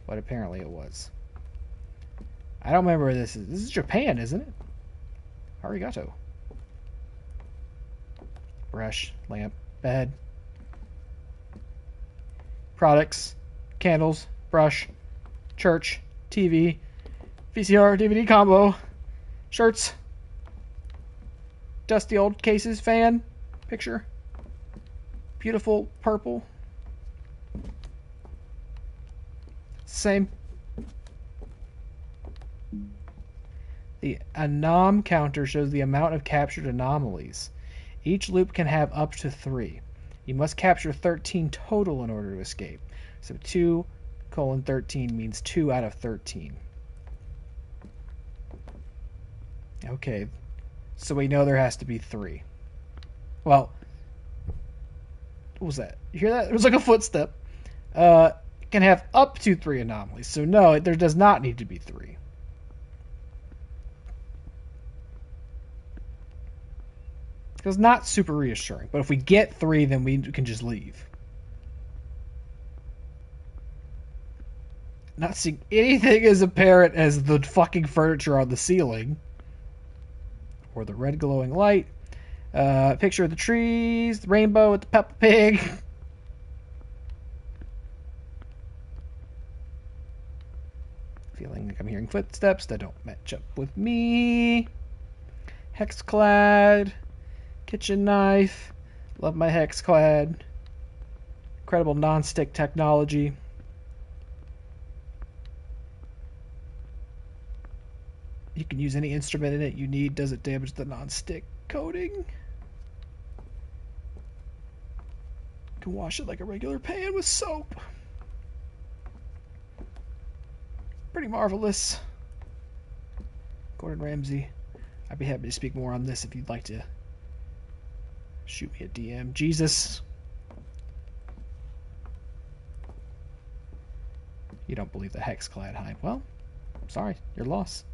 but apparently it was. I don't remember where this is. This is Japan, isn't it? Arigato. Brush, lamp, bed. Products, candles, brush, church, TV, VCR, DVD combo, shirts, dusty old cases, fan, picture, beautiful purple. Same. The anom counter shows the amount of captured anomalies. Each loop can have up to 3. You must capture 13 total in order to escape. So 2:13 means 2 out of 13. Okay, so we know there has to be 3. Well, what was that? You hear that? It was like a footstep. Can have up to 3 anomalies. So no, there does not need to be 3. It's not super reassuring, but if we get 3, then we can just leave. Not seeing anything as apparent as the fucking furniture on the ceiling. Or the red glowing light. Picture of the trees, the rainbow with the Peppa Pig. Feeling like I'm hearing footsteps that don't match up with me. Hexclad. Kitchen knife. Love my Hexclad. Incredible non-stick technology. You can use any instrument in it you need. Does it damage the non-stick coating? You can wash it like a regular pan with soap. Pretty marvelous. Gordon Ramsay. I'd be happy to speak more on this if you'd like to shoot me a DM. Jesus. You don't believe the Hexclad hype. Well, sorry, your loss.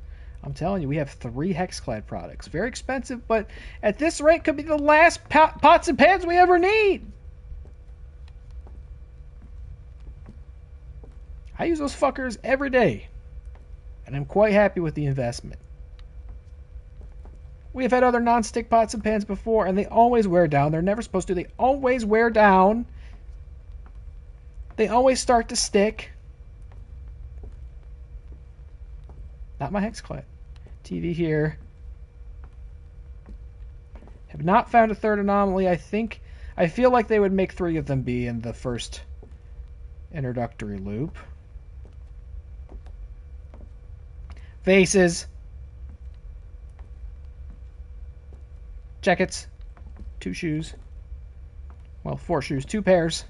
I'm telling you, we have 3 Hexclad products. Very expensive, but at this rate could be the last pots and pans we ever need. I use those fuckers every day, and I'm quite happy with the investment. We have had other non-stick pots and pans before, and they always wear down. They're never supposed to. They always wear down. They always start to stick. Not my Hexclad. TV here. Have not found a third anomaly. I think I feel like they would make 3 of them be in the first introductory loop. Faces. Jackets. 2 shoes. Well, 4 shoes. 2 pairs.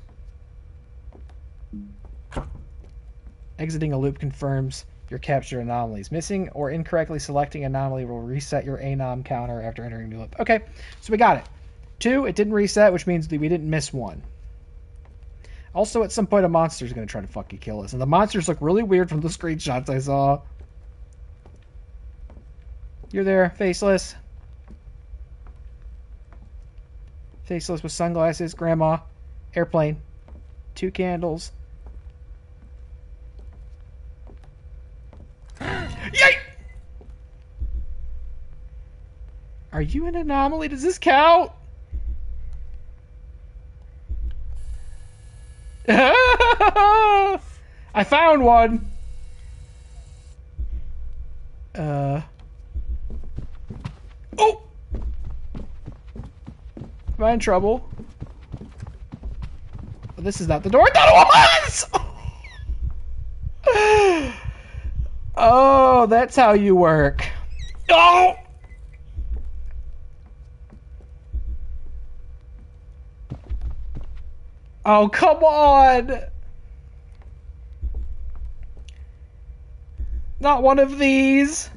Exiting a loop confirms your captured anomalies. Missing or incorrectly selecting anomaly will reset your anom counter after entering a new loop. Okay, so we got it. 2, it didn't reset, which means that we didn't miss 1. Also, at some point, a monster is going to try to fucking kill us. And the monsters look really weird from the screenshots I saw. You're there, faceless. Faceless with sunglasses, grandma, airplane, 2 candles. Yay! Are you an anomaly? Does this count? I found one. Oh! Am I in trouble? Oh, this is not the door I thought it was! Oh, that's how you work. Oh! Oh, come on! Not one of these.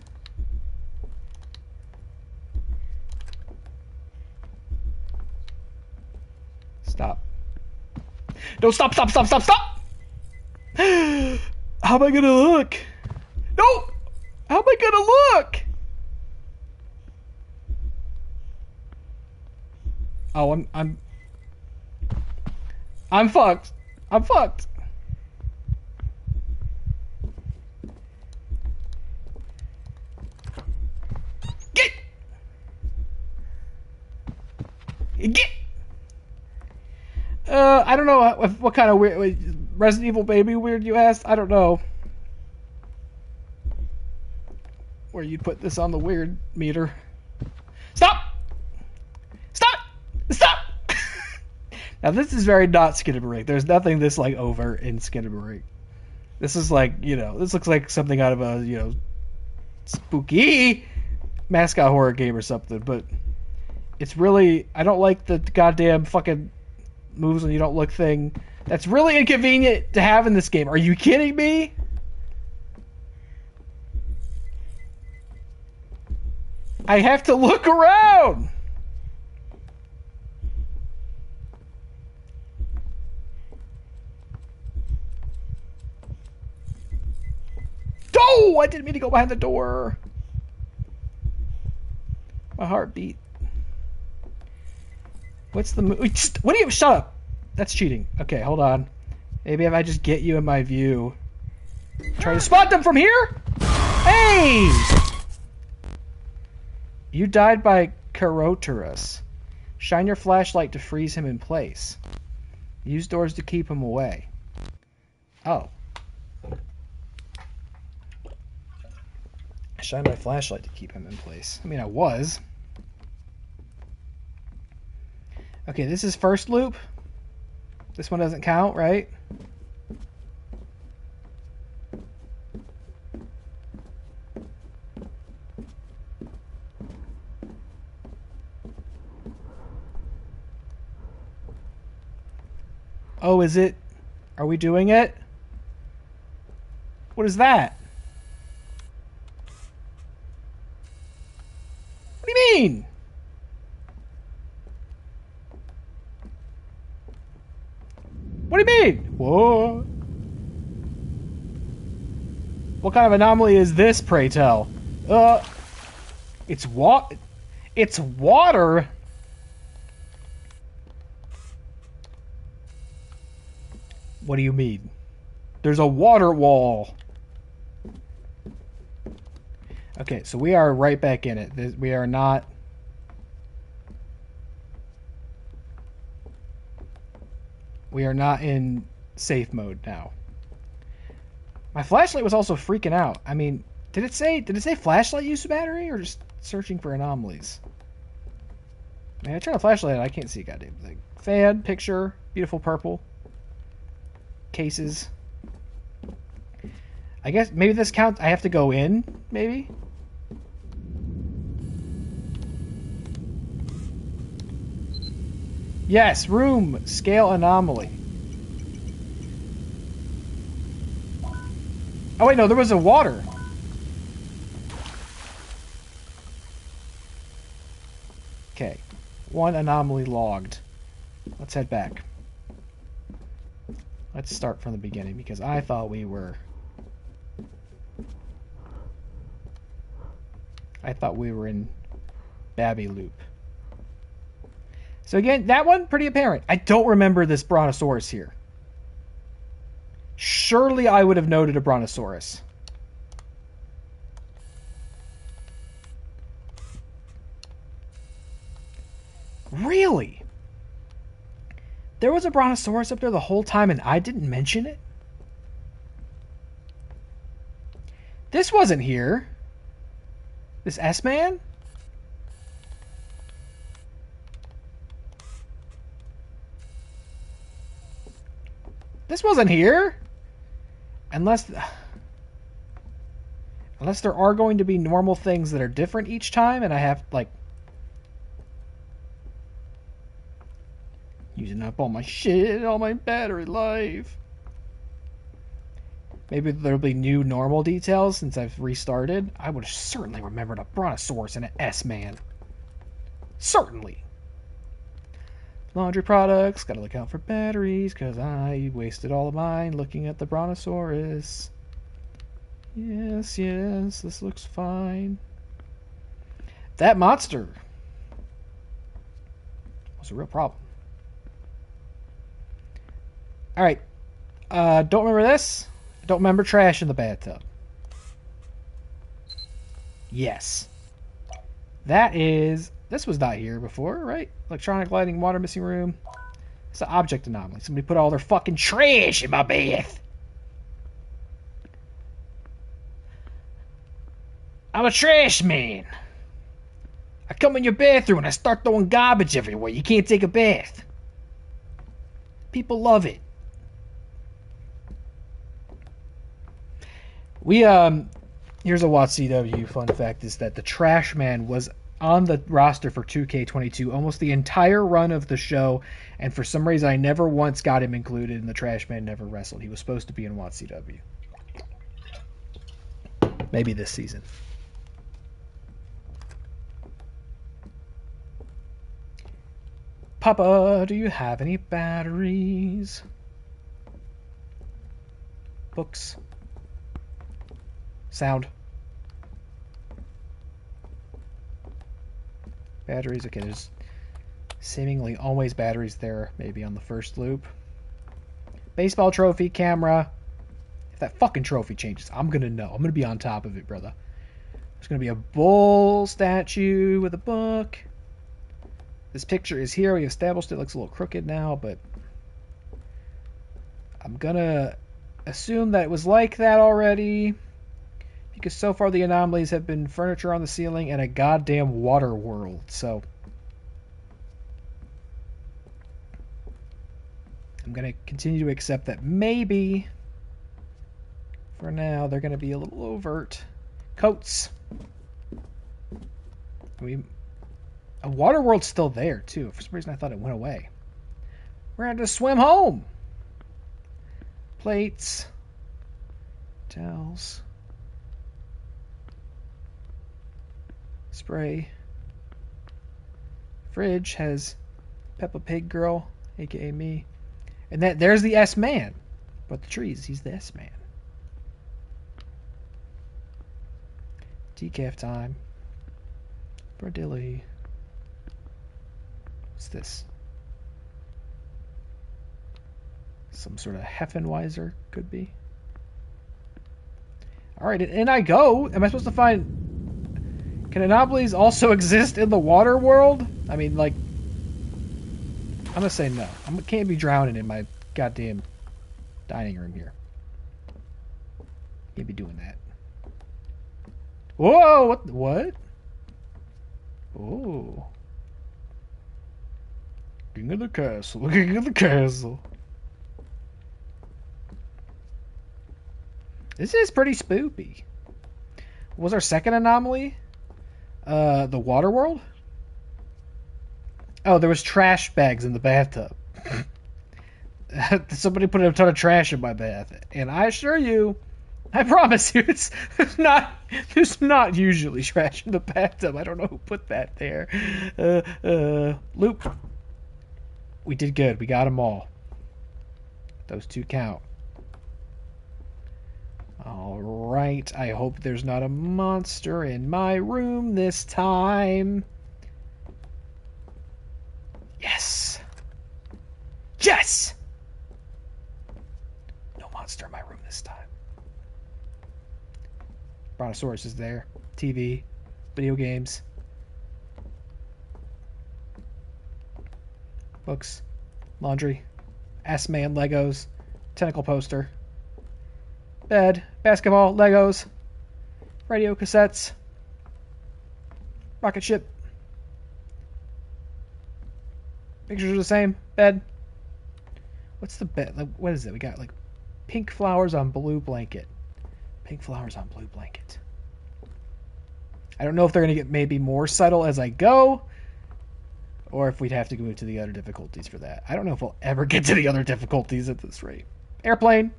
Stop. No, stop, stop, stop, stop, stop! How am I gonna look? No! How am I gonna look? Oh, I'm fucked. I'm fucked. Get! I don't know what kind of weird Resident Evil baby weird you asked. I don't know where you'd put this on the weird meter. Stop! Stop! Stop! Now this is very not Skinamarink. There's nothing this like over in Skinamarink. This is like, you know, this looks like something out of a, you know, spooky mascot horror game or something, but it's really, I don't like the goddamn fucking moves when you don't look thing. That's really inconvenient to have in this game. Are you kidding me? I have to look around. Oh, I didn't mean to go behind the door. My heart beat. What's the move? What do you? Shut up. That's cheating. Okay, hold on. Maybe if I just get you in my view. Try to spot them from here? Hey! You died by Caroterus. Shine your flashlight to freeze him in place. Use doors to keep him away. Oh. I shined my flashlight to keep him in place. I mean, I was. Okay, this is first loop. This one doesn't count, right? Oh, is it? Are we doing it? What is that? What do you mean? What do you mean? Whoa. What kind of anomaly is this, pray tell? It's It's water? What do you mean? There's a water wall. Okay, so we are right back in it. We are not... We are not in safe mode now. My flashlight was also freaking out. I mean, did it say flashlight use battery or just searching for anomalies? Man, I turn a flashlight on, I can't see a goddamn thing. Fan, picture, beautiful purple. Cases. I guess maybe this counts. I have to go in, maybe? Yes, room, scale anomaly. Oh wait, no, there was a water. Okay, one anomaly logged. Let's head back. Let's start from the beginning because I thought we were... in Babby Loop. So again, that one, pretty apparent. I don't remember this Brontosaurus here. Surely I would have noted a Brontosaurus. Really? There was a Brontosaurus up there the whole time and I didn't mention it? This wasn't here. This S-Man? This wasn't here. Unless there are going to be normal things that are different each time and I have, like... using up all my shit, all my battery life. Maybe there'll be new normal details since I've restarted. I would have certainly remembered a Brontosaurus and an S-Man. Certainly. Laundry products, gotta look out for batteries, because I wasted all of mine looking at the Brontosaurus. Yes, yes, this looks fine. That monster was a real problem. Alright. Don't remember this. Don't remember trash in the bathtub. Yes. That is... this was not here before, right? Electronic lighting, water missing room. It's an object anomaly. Somebody put all their fucking trash in my bath. I'm a trash man. I come in your bathroom and I start throwing garbage everywhere. You can't take a bath. People love it. Here's a WotCW fun fact is that the Trash Man was on the roster for 2K22 almost the entire run of the show, and for some reason I never once got him included, and the Trash Man never wrestled. He was supposed to be in WotCW. Maybe this season. Papa, do you have any batteries? Books. Sound. Batteries. Okay, there's seemingly always batteries there, maybe on the first loop. Baseball trophy, camera. If that fucking trophy changes, I'm gonna know. I'm gonna be on top of it, brother. There's gonna be a bull statue with a book. This picture is here. We established it. Looks a little crooked now, but I'm gonna assume that it was like that already. Because so far the anomalies have been furniture on the ceiling and a goddamn water world, so... I'm going to continue to accept that maybe, for now, they're going to be a little overt. Coats. A water world's still there, too. For some reason I thought it went away. We're going to swim home! Plates. Towels. Spray. Fridge has Peppa Pig Girl, aka me. And there's the S-Man. But the trees, he's the S-Man. Decaf time. Brodilli. What's this? Some sort of Heffenweiser, could be. Alright, and I go. Am I supposed to find... Can anomalies also exist in the water world? I mean, like... I'm gonna say no. I can't be drowning in my goddamn dining room here. Can't be doing that. Whoa! What? Oh. King of the castle. King of the castle. This is pretty spoopy. What was our second anomaly? The water world? Oh, there was trash bags in the bathtub. Somebody put a ton of trash in my bath, and I assure you, I promise you, there's not usually trash in the bathtub. I don't know who put that there. Loop. We did good. We got them all. Those two count. All right. I hope there's not a monster in my room this time. Yes. Yes! No monster in my room this time. Brontosaurus is there. TV. Video games. Books. Laundry. S-Man Legos. Tentacle poster. Bed. Basketball. Legos. Radio cassettes. Rocket ship. Pictures are the same. Bed. What's the bed? Like, what is it? We got like pink flowers on blue blanket. Pink flowers on blue blanket. I don't know if they're going to get maybe more subtle as I go, or if we'd have to go to the other difficulties for that. I don't know if we'll ever get to the other difficulties at this rate. Airplane.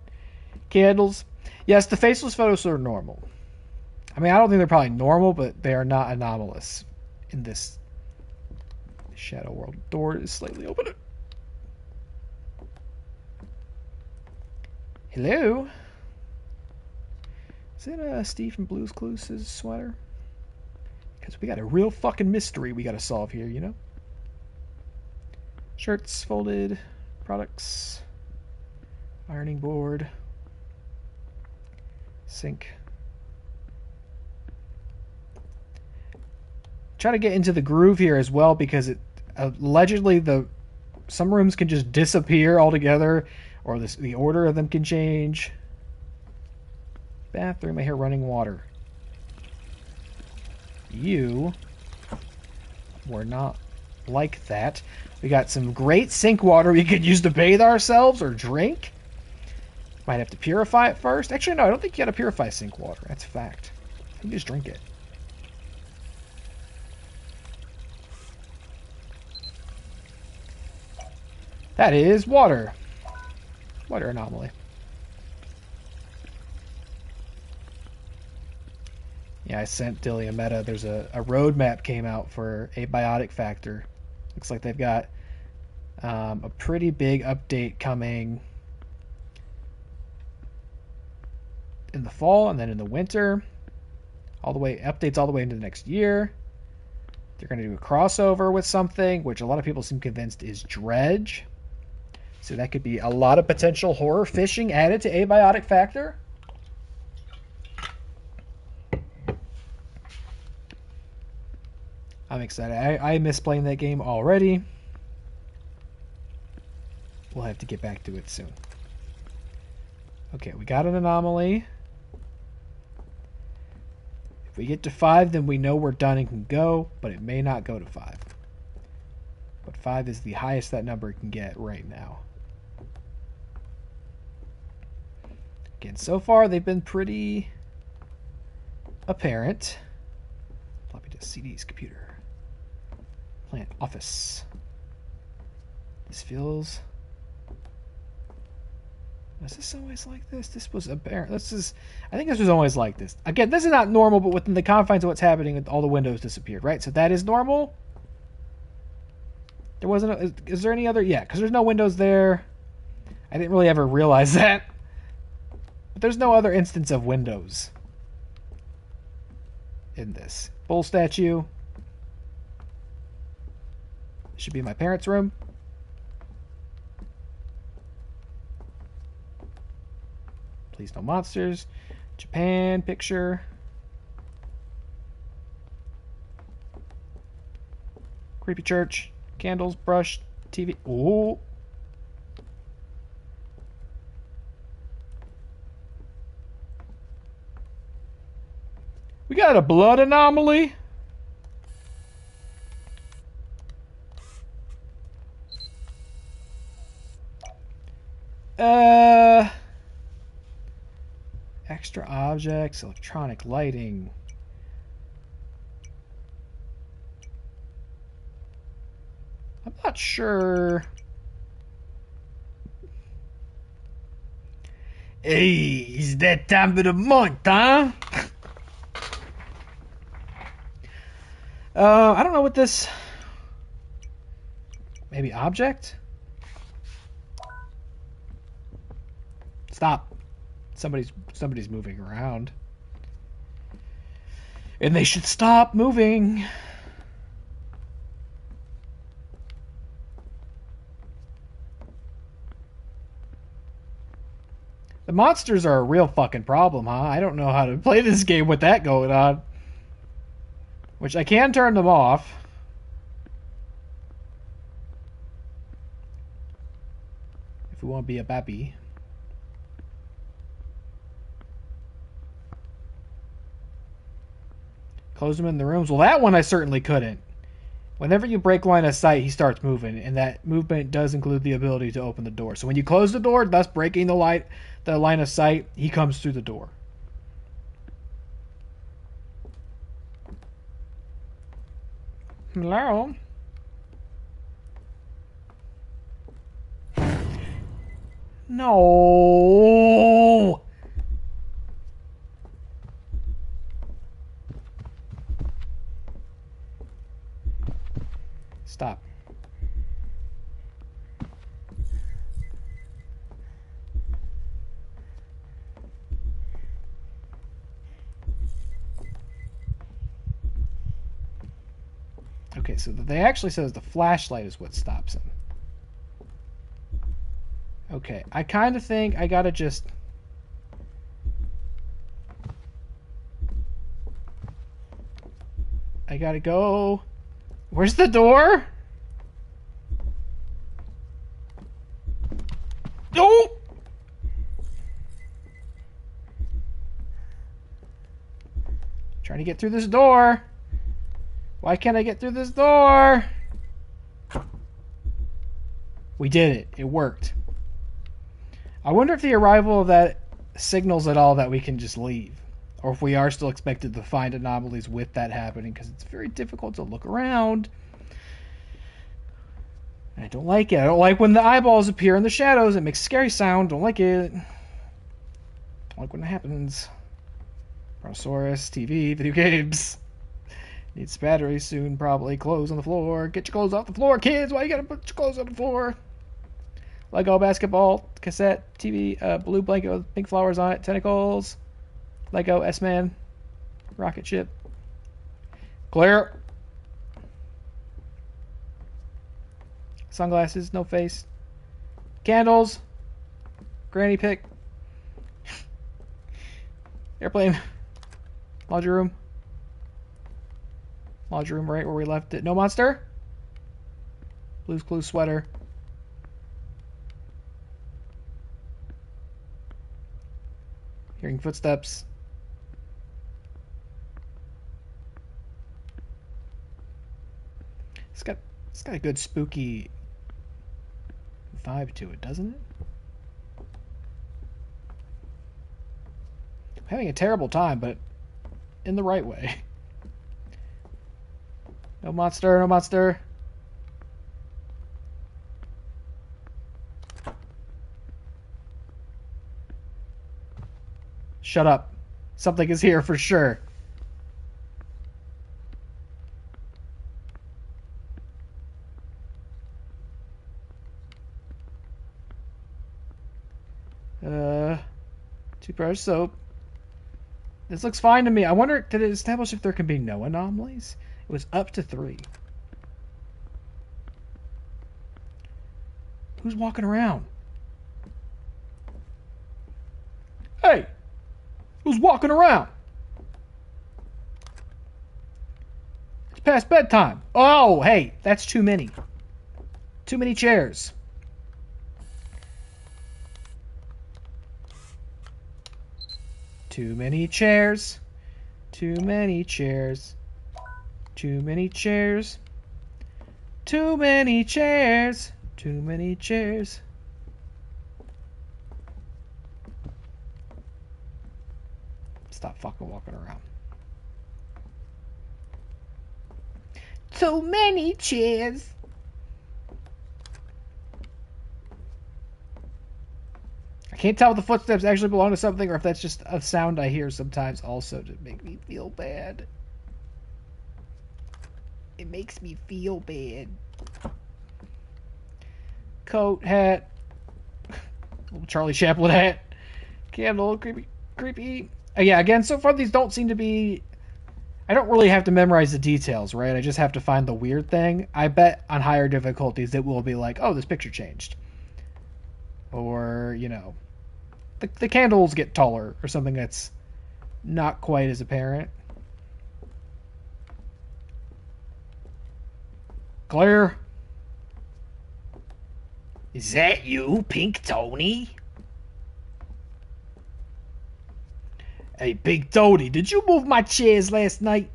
Candles. Yes, the faceless photos are normal. I mean, I don't think they're probably normal, but they are not anomalous in this shadow world. Door is slightly open. Hello? Is it Steve from Blue's Clues' sweater? Because we got a real fucking mystery we got to solve here, you know? Shirts, folded, products, ironing board, sink. Try to get into the groove here as well, because it allegedly some rooms can just disappear altogether, or the order of them can change. Bathroom, I hear running water. You were not like that. We got some great sink water we could use to bathe ourselves or drink. Might have to purify it first. Actually, no, I don't think you gotta purify sink water. That's a fact. You can just drink it. That is water. Water anomaly. Yeah, I sent Dilly a meta. There's a roadmap came out for abiotic factor. Looks like they've got a pretty big update coming in the fall and then in the winter. Updates all the way into the next year. They're going to do a crossover with something, which a lot of people seem convinced is Dredge. So that could be a lot of potential horror fishing added to abiotic factor. I'm excited. I miss playing that game already. We'll have to get back to it soon. Okay, we got an anomaly. If we get to 5, then we know we're done and can go, but it may not go to 5. But 5 is the highest that number can get right now. Again, so far they've been pretty apparent. Floppy disk, CDs, computer. Plant, office. This feels... Was this always like this? This was apparent. I think this was always like this. Again, this is not normal, but within the confines of what's happening, all the windows disappeared, right? So that is normal. There wasn't... Is there any other... Yeah, because there's no windows there. I didn't really ever realize that. But there's no other instance of windows in this. Bull statue. Should be my parents' room. Please no monsters. Japan picture. Creepy church. Candles, brush, TV. Ooh. We got a blood anomaly. Uh, extra objects, electronic lighting. I'm not sure. Hey, it's that time of the month, huh? I don't know what this... Maybe object? Stop. Somebody's moving around. And they should stop moving. The monsters are a real fucking problem, huh? I don't know how to play this game with that going on. Which I can turn them off. If we want to be a baby. Close them in the rooms. Well, that one I certainly couldn't. Whenever you break line of sight, he starts moving, and that movement does include the ability to open the door. So when you close the door, thus breaking the line of sight, he comes through the door. Hello? No! Stop. Okay, so they actually says the flashlight is what stops him. Okay, I kind of think I gotta just... I gotta go... Where's the door? Oh! Trying to get through this door. Why can't I get through this door? We did it. It worked. I wonder if the arrival of that signals at all that we can just leave. Or if we are still expected to find anomalies with that happening, because it's very difficult to look around. I don't like it. I don't like when the eyeballs appear in the shadows. It makes a scary sound. Don't like it. Don't like when it happens. Brontosaurus, TV, video games. Needs batteries soon, probably. Clothes on the floor. Get your clothes off the floor, kids. Why you gotta put your clothes on the floor? Lego basketball, cassette, TV, blue blanket with pink flowers on it, tentacles. Lego S-Man, rocket ship. Clear. Sunglasses, no face. Candles. Granny pick. Airplane. Laundry room. Laundry room right where we left it. No monster. Blue's Clues sweater. Hearing footsteps. It's got a good spooky vibe to it, doesn't it? I'm having a terrible time, but in the right way. No monster, no monster. Shut up. Something is here for sure. Toothbrush, soap. This looks fine to me. I wonder, did it establish if there can be no anomalies? It was up to 3. Who's walking around? Hey! Who's walking around? It's past bedtime. Oh, hey, that's too many. Too many chairs. Too many chairs. Too many chairs. Too many chairs. Too many chairs. Too many chairs. Stop fucking walking around. Too many chairs. I can't tell if the footsteps actually belong to something or if that's just a sound I hear sometimes also to make me feel bad. It makes me feel bad. Coat, hat, little Charlie Chaplin hat, candle, creepy. Yeah, again, so far these don't seem to be... I don't really have to memorize the details, right? I just have to find the weird thing. I bet on higher difficulties it will be like, oh, this picture changed. Or, you know, the candles get taller or something that's not quite as apparent. Claire? Is that you, Pink Tony? Hey, Pink Tony, did you move my chairs last night?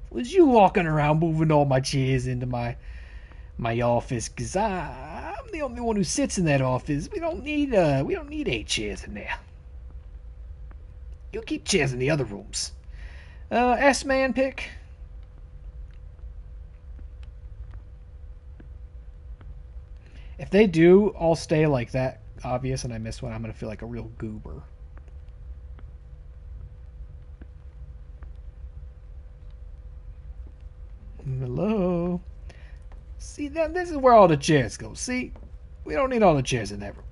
Was you walking around moving all my chairs into my office? Cause I'm the only one who sits in that office. We don't need 8 chairs in there. You keep chairs in the other rooms. S-man pick. If they do all stay like that obvious and I miss one, I'm gonna feel like a real goober. Hello. See, then this is where all the chairs go. See, we don't need all the chairs in that room.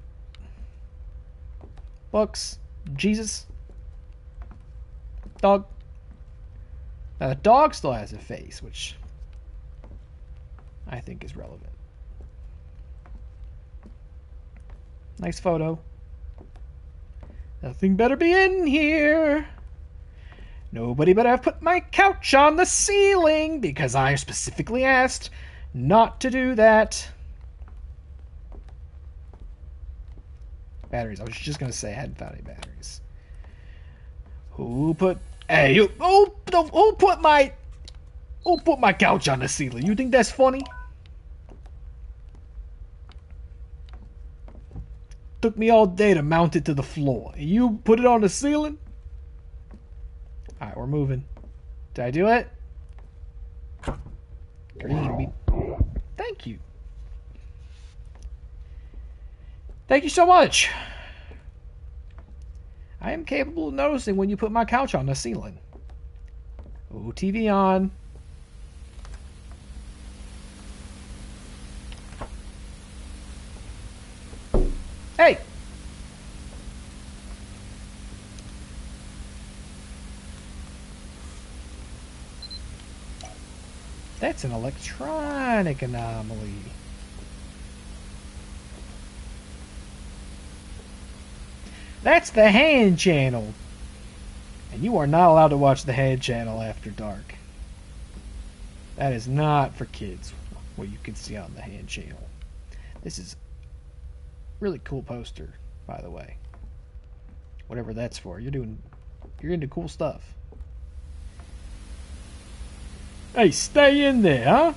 Books, Jesus, dog. Now the dog still has a face, which I think is relevant. Nice photo. Nothing better be in here. Nobody better have put my couch on the ceiling because I specifically asked not to do that. Batteries. I was just going to say I hadn't found any batteries. Who put... Hey, you... Who put my couch on the ceiling? You think that's funny? Took me all day to mount it to the floor. You put it on the ceiling? Alright, we're moving. Did I do it? Green. Thank you. Thank you so much. I am capable of noticing when you put my couch on the ceiling. Oh, TV on. Hey! That's an electronic anomaly. That's the hand channel. And you are not allowed to watch the hand channel after dark. That is not for kids, what you can see on the hand channel. This is a really cool poster, by the way. Whatever that's for. You're into cool stuff. Hey, stay in there, huh?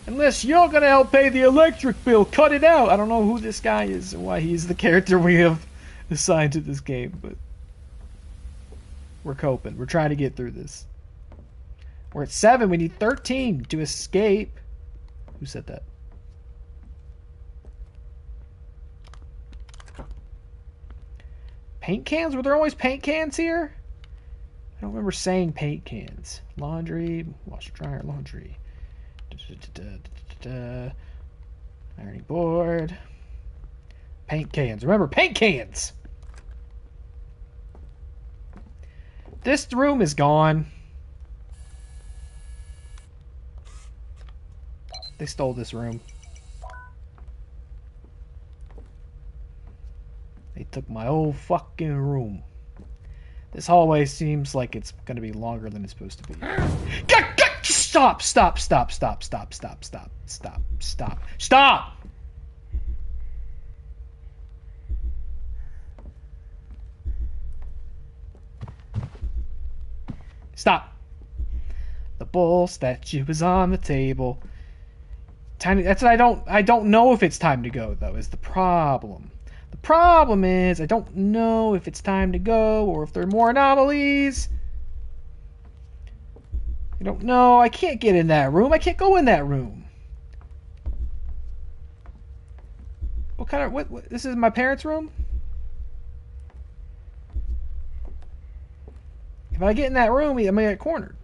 Unless you're gonna help pay the electric bill, cut it out. I don't know who this guy is and why he's the character we have assigned to this game, but we're coping. We're trying to get through this. We're at 7. We need 13 to escape. Who said that? Paint cans? Were there always paint cans here? I don't remember saying paint cans. Laundry, washer, dryer, laundry. Ironing board. Paint cans. Remember, paint cans! This room is gone. They stole this room. They took my whole fucking room. This hallway seems like it's going to be longer than it's supposed to be. Stop! Stop! Stop! Stop! Stop! Stop! Stop! Stop! Stop! Stop! Stop! The bull statue is on the table. Time. That's what I don't know if it's time to go though. Is the problem? The problem is I don't know if it's time to go or if there are more anomalies. I don't know. I can't get in that room. I can't go in that room. What kind of... What this is my parents' room? If I get in that room, I'm going to get cornered.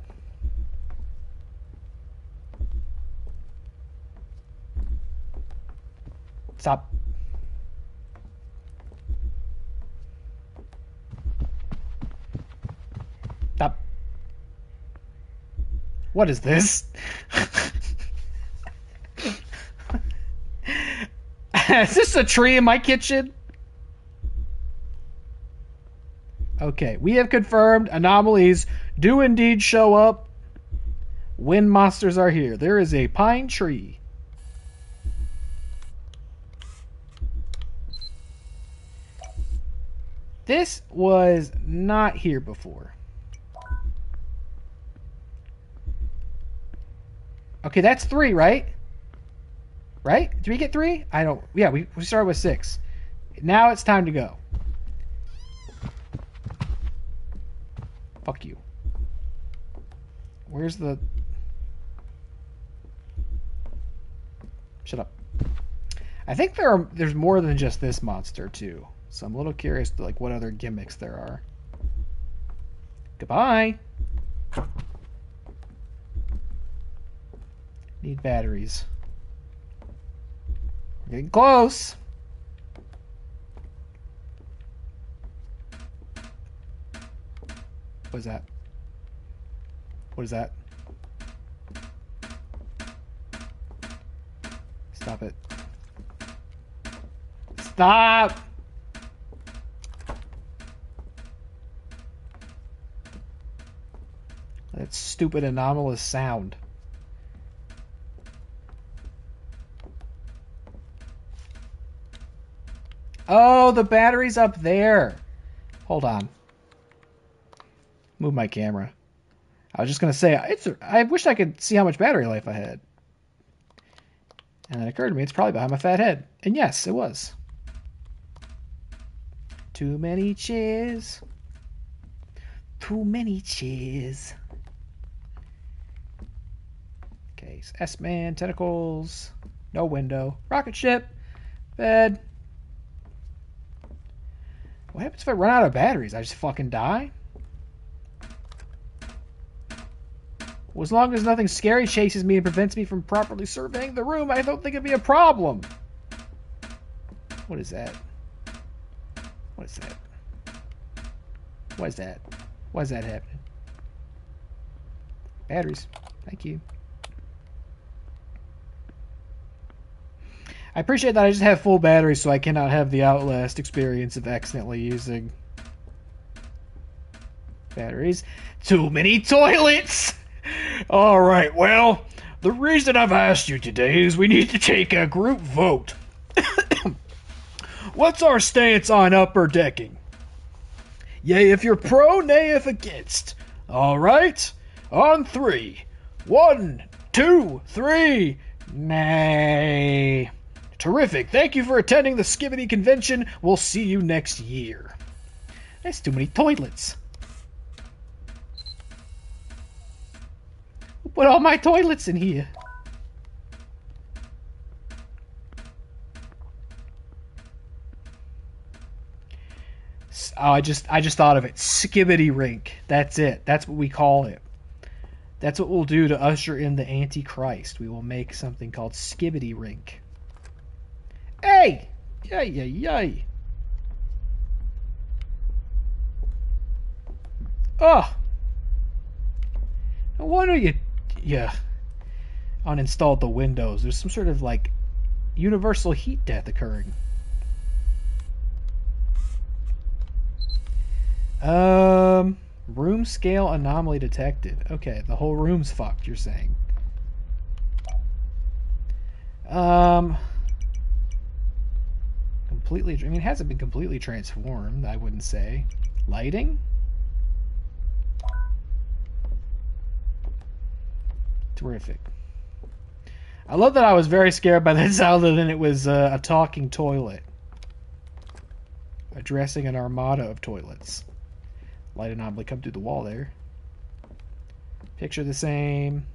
Stop. Stop. What is this? Is this a tree in my kitchen? Okay, we have confirmed anomalies do indeed show up when monsters are here. There is a pine tree. This was not here before. Okay, that's 3, right? Right? Did we get 3? I don't... Yeah, we started with 6. Now it's time to go. Fuck you. Where's the... Shut up. I think there's more than just this monster, too. So I'm a little curious to, like, what other gimmicks there are. Goodbye! Need batteries. We're getting close! What is that? What is that? Stop it. Stop! That stupid anomalous sound. Oh, the battery's up there. Hold on. Move my camera. I was just going to say, I wish I could see how much battery life I had. And it occurred to me, it's probably behind my fat head. And yes, it was. Too many chairs. Too many chairs. Okay, S-Man, tentacles. No window. Rocket ship. Bed. What happens if I run out of batteries? I just fucking die? Well, as long as nothing scary chases me and prevents me from properly surveying the room, I don't think it'd be a problem. What is that? What is that? What is that? Why is that happening? Batteries. Thank you. I appreciate that I just have full batteries so I cannot have the Outlast experience of accidentally using batteries. Too many toilets! Alright, well, the reason I've asked you today is we need to take a group vote. What's our stance on upper decking? Yay if you're pro, nay if against. Alright, on 3. 1, 2, 3, nay. Terrific. Thank you for attending the Skibidi convention. We'll see you next year. That's too many toilets. Who put all my toilets in here? Oh, I just thought of it. Skibidi-rink. That's it. That's what we call it. That's what we'll do to usher in the Antichrist. We will make something called Skibidi-rink. Hey! Yay, yay, yay. Oh! No wonder you uninstalled the Windows. There's some sort of, like, universal heat death occurring. Room scale anomaly detected. Okay, the whole room's fucked, you're saying. Completely, I mean, it hasn't been completely transformed, I wouldn't say. Lighting? Terrific. I love that I was very scared by that sound and then it was a talking toilet. addressing an armada of toilets. Light anomaly come through the wall there. Picture the same.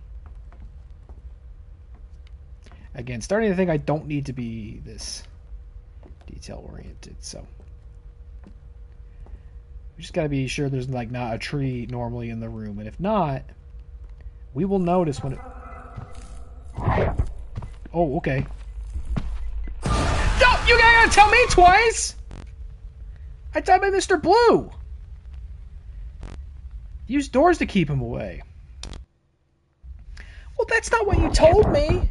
Again, starting to think I don't need to be this detail oriented, so we just got to be sure there's like not a tree normally in the room, and if not, we will notice when it. Oh, okay. No, you gotta tell me twice. I thought by Mr. Blue. Use doors to keep him away. Well, that's not what you told me.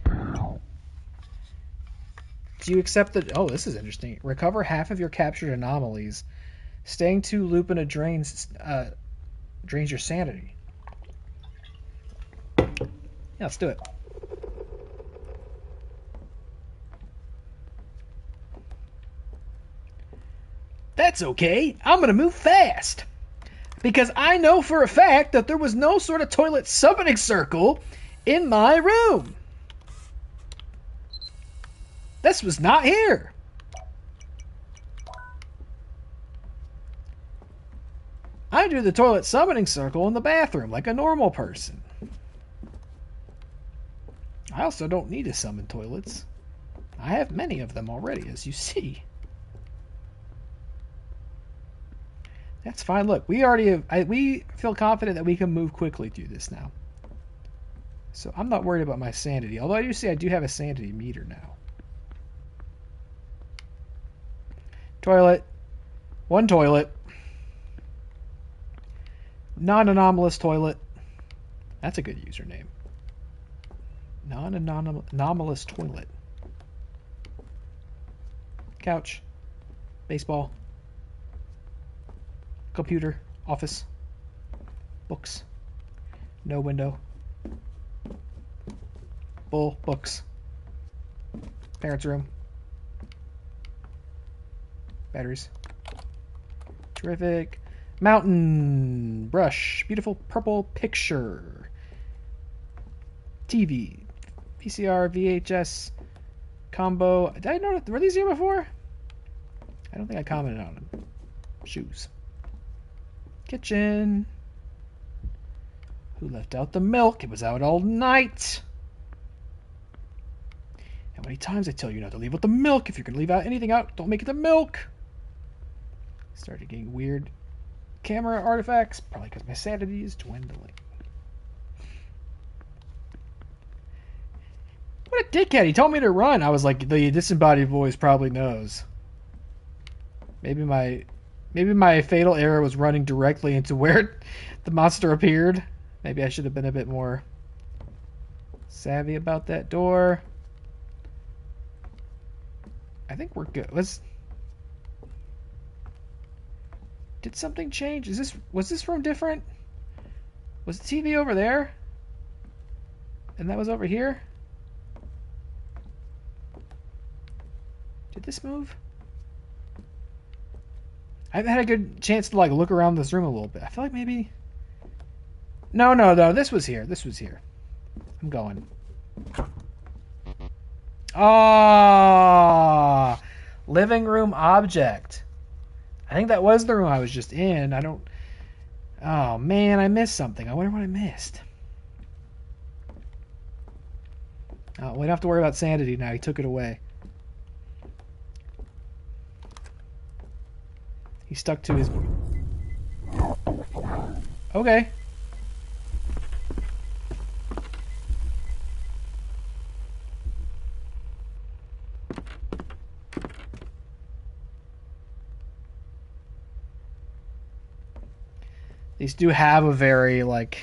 Do you accept that? Oh, this is interesting. Recover half of your captured anomalies. Staying too loop in a drains your sanity. Yeah, let's do it. That's okay. I'm gonna move fast. Because I know for a fact that there was no sort of toilet summoning circle in my room. This was not here. I do the toilet summoning circle in the bathroom like a normal person. I also don't need to summon toilets. I have many of them already, as you see. That's fine. Look, we already have, we feel confident that we can move quickly through this now. So I'm not worried about my sanity. Although I do see I do have a sanity meter now. Toilet. One toilet. Non-anomalous toilet. That's a good username. Non-anomalous toilet. Couch. Baseball. Computer. Office. Books. No window. Bull. Books. Parents' room. Batteries. Terrific. Mountain. Brush. Beautiful purple picture. TV. VCR. VHS. Combo. Did I know? Were these here before? I don't think I commented on them. Shoes. Kitchen. Who left out the milk? It was out all night. How many times I tell you not to leave out the milk? If you're going to leave out anything out, don't make it the milk. Started getting weird camera artifacts. Probably because my sanity is dwindling. What a dickhead. He told me to run. I was like, the disembodied voice probably knows. Maybe my fatal error was running directly into where the monster appeared. Maybe I should have been a bit more savvy about that door. I think we're good. Did something change? Was this room different? Was the TV over there? And that was over here? Did this move? I haven't had a good chance to like look around this room a little bit. I feel like maybe... No, this was here. This was here. I'm going. Ah, living room object. I think that was the room I was just in. I don't... Oh, man, I missed something. I wonder what I missed. Oh, we don't have to worry about sanity now. He took it away. He stuck to his... Okay. These do have a very, like...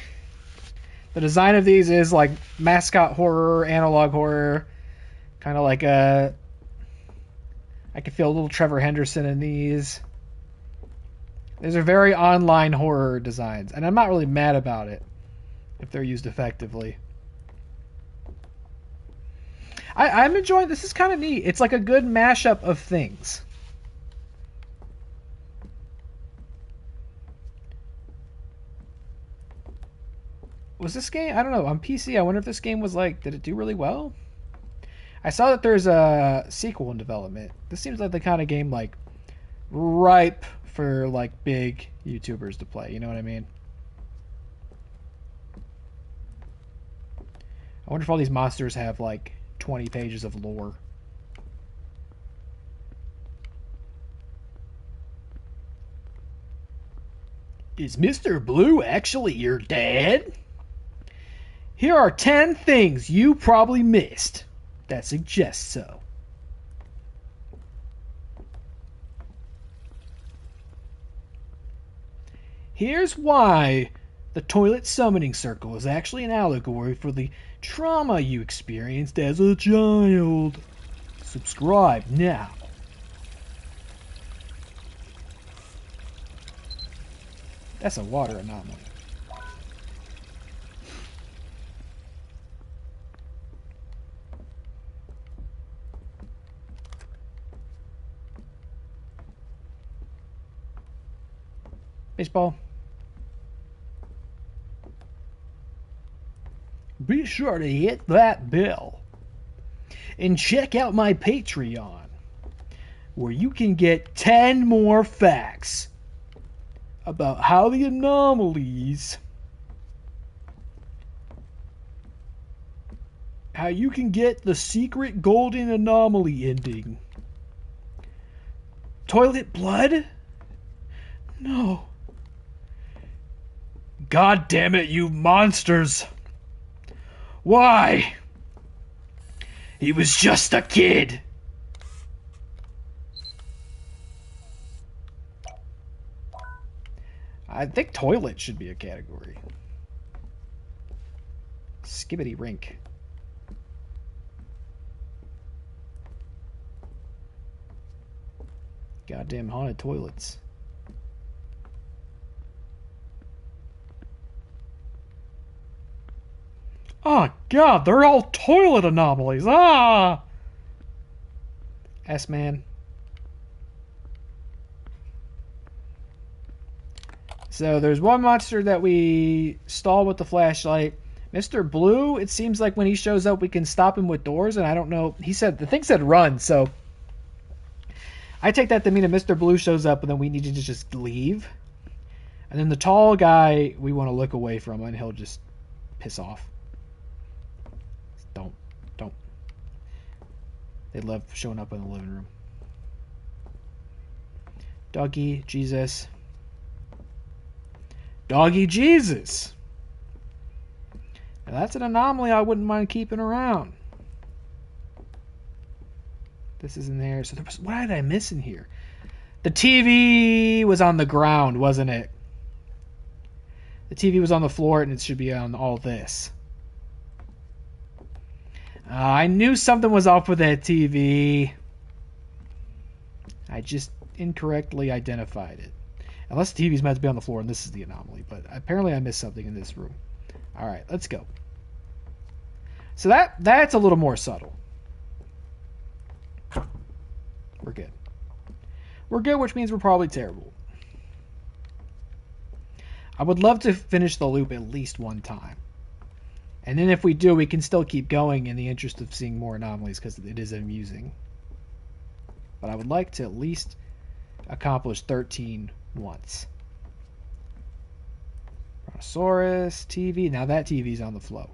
The design of these is, like, mascot horror, analog horror. Kind of like a... I can feel a little Trevor Henderson in these. These are very online horror designs. And I'm not really mad about it. If they're used effectively. I'm enjoying... This is kind of neat. It's like a good mashup of things. Was this game... I don't know. On PC, I wonder if this game was like... Did it do really well? I saw that there's a sequel in development. This seems like the kind of game like... ripe for like big YouTubers to play. You know what I mean? I wonder if all these monsters have like 20 pages of lore. Is Mr. Blue actually your dad? Here are 10 things you probably missed that suggest so. Here's why the toilet summoning circle is actually an allegory for the trauma you experienced as a child. Subscribe now. That's a water anomaly. Baseball. Be sure to hit that bell. And check out my Patreon, where you can get 10 more facts about how the anomalies, how you can get the secret golden anomaly ending. Toilet blood? No. God damn it, you monsters! Why? He was just a kid. I think toilet should be a category. Skibbity rink. Goddamn haunted toilets. Oh god, they're all toilet anomalies. Ah! S-Man. So there's one monster that we stall with the flashlight. Mr. Blue, it seems like when he shows up we can stop him with doors, and I don't know. He said, the thing said run, so I take that to mean that Mr. Blue shows up and then we need to just leave. And then the tall guy we want to look away from and he'll just piss off. Don't. They love showing up in the living room. Doggy Jesus. Doggy Jesus. Now that's an anomaly I wouldn't mind keeping around. This is in there. So there was, what did I miss in here? The TV was on the ground, wasn't it? The TV was on the floor and it should be on all this. I knew something was off with that TV. I just incorrectly identified it. Unless the TV's meant to be on the floor and this is the anomaly. But apparently I missed something in this room. Alright, let's go. So that's a little more subtle. We're good. We're good, which means we're probably terrible. I would love to finish the loop at least one time. And then if we do, we can still keep going in the interest of seeing more anomalies because it is amusing. But I would like to at least accomplish 13 once. Brontosaurus, TV. Now that TV's on the flow.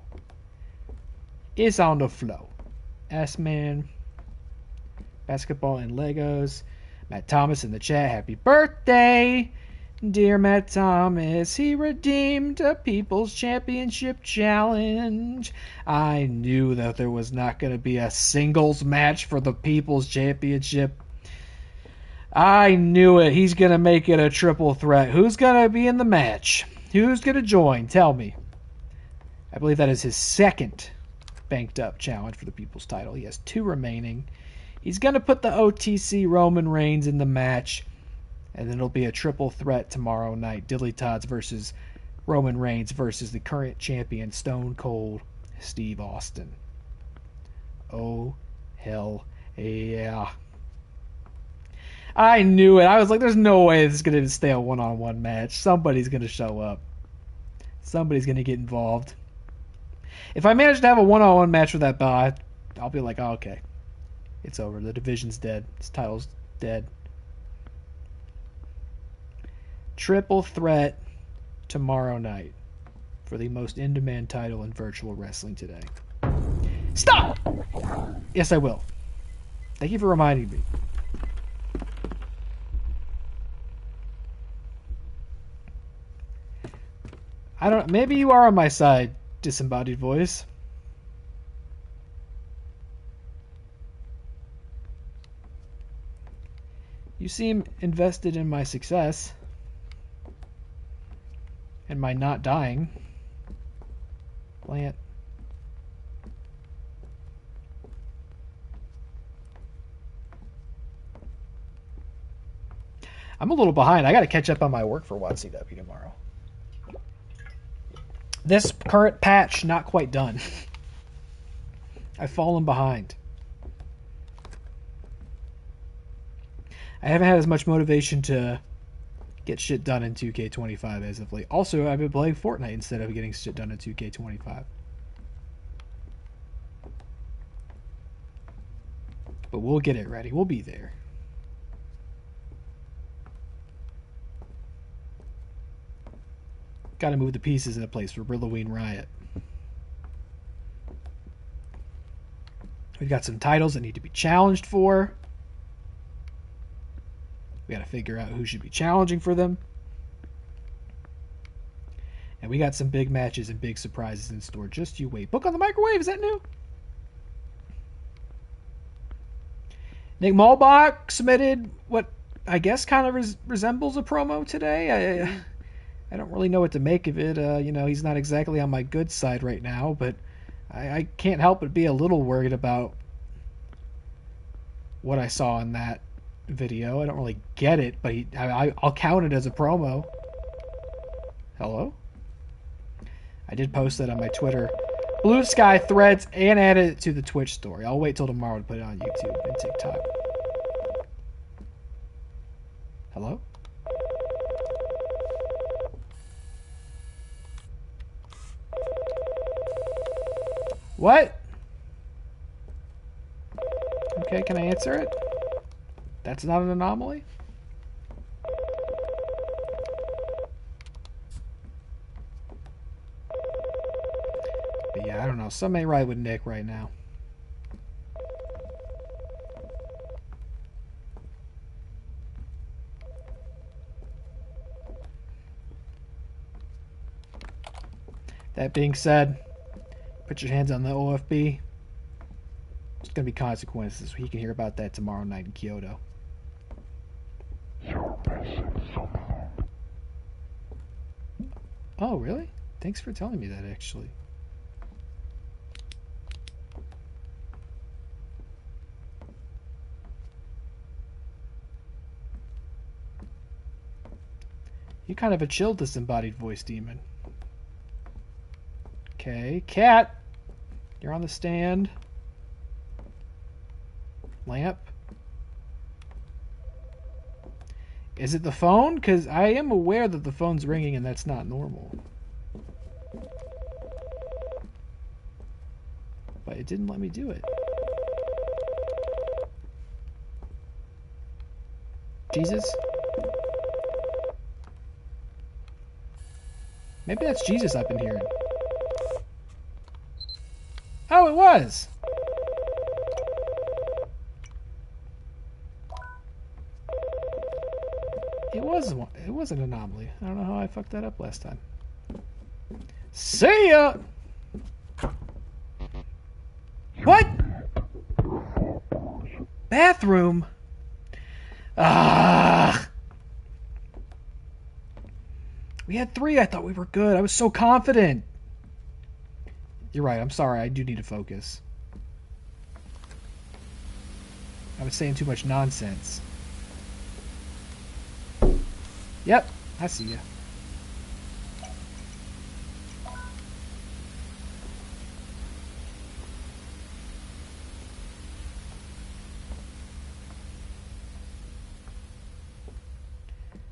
It's on the flow. S-Man. Basketball and Legos. Matt Thomas in the chat. Happy birthday! Dear Matt Thomas, he redeemed a People's Championship Challenge. I knew that there was not going to be a singles match for the People's Championship. I knew it. He's going to make it a triple threat. Who's going to be in the match? Who's going to join? Tell me. I believe that is his second banked up challenge for the People's title. He has 2 remaining. He's going to put the OTC Roman Reigns in the match. And then it'll be a triple threat tomorrow night. Dilly Tots versus Roman Reigns versus the current champion Stone Cold Steve Austin. Oh, hell yeah. I knew it. I was like, there's no way this is going to stay a one-on-one match. Somebody's going to show up. Somebody's going to get involved. If I manage to have a one-on-one match with that bot, I'll be like, oh, okay. It's over. The division's dead. This title's dead. Triple threat tomorrow night for the most in-demand title in virtual wrestling today. Stop! Yes, I will. Thank you for reminding me. I don't. Maybe you are on my side, disembodied voice. You seem invested in my success and my not dying. Plant. I'm a little behind. I got to catch up on my work for WCW tomorrow. This current patch, not quite done. I've fallen behind. I haven't had as much motivation to get shit done in 2K25 as of late. Also, I've been playing Fortnite instead of getting shit done in 2K25. But we'll get it ready. We'll be there. Got to move the pieces into place for Halloween Riot. We've got some titles that need to be challenged for. We got to figure out who should be challenging for them. And we got some big matches and big surprises in store. Just you wait. Book on the Microwave, is that new? Nick Malbach submitted what I guess kind of resembles a promo today. I don't really know what to make of it. He's not exactly on my good side right now, but I can't help but be a little worried about what I saw in that video. I don't really get it, but I'll count it as a promo. Hello? I did post that on my Twitter, Blue Sky threads, and added it to the Twitch story. I'll wait till tomorrow to put it on YouTube and TikTok. Hello? What? Okay, can I answer it? That's not an anomaly? But yeah, I don't know. Some ain't right with Nick right now. That being said, put your hands on the OFB. There's going to be consequences. He can hear about that tomorrow night in Kyoto. Oh, really? Thanks for telling me that, actually. You kind of a chill disembodied voice demon. Okay, Cat. You're on the stand. Lamp. Is it the phone? Because I am aware that the phone's ringing and that's not normal. But it didn't let me do it. Jesus? Maybe that's Jesus I've been hearing. Oh, it was! It was an anomaly. I don't know how I fucked that up last time. See ya! What? Bathroom? Ah! We had 3. I thought we were good. I was so confident. You're right. I'm sorry. I do need to focus. I was saying too much nonsense. Yep. I see ya.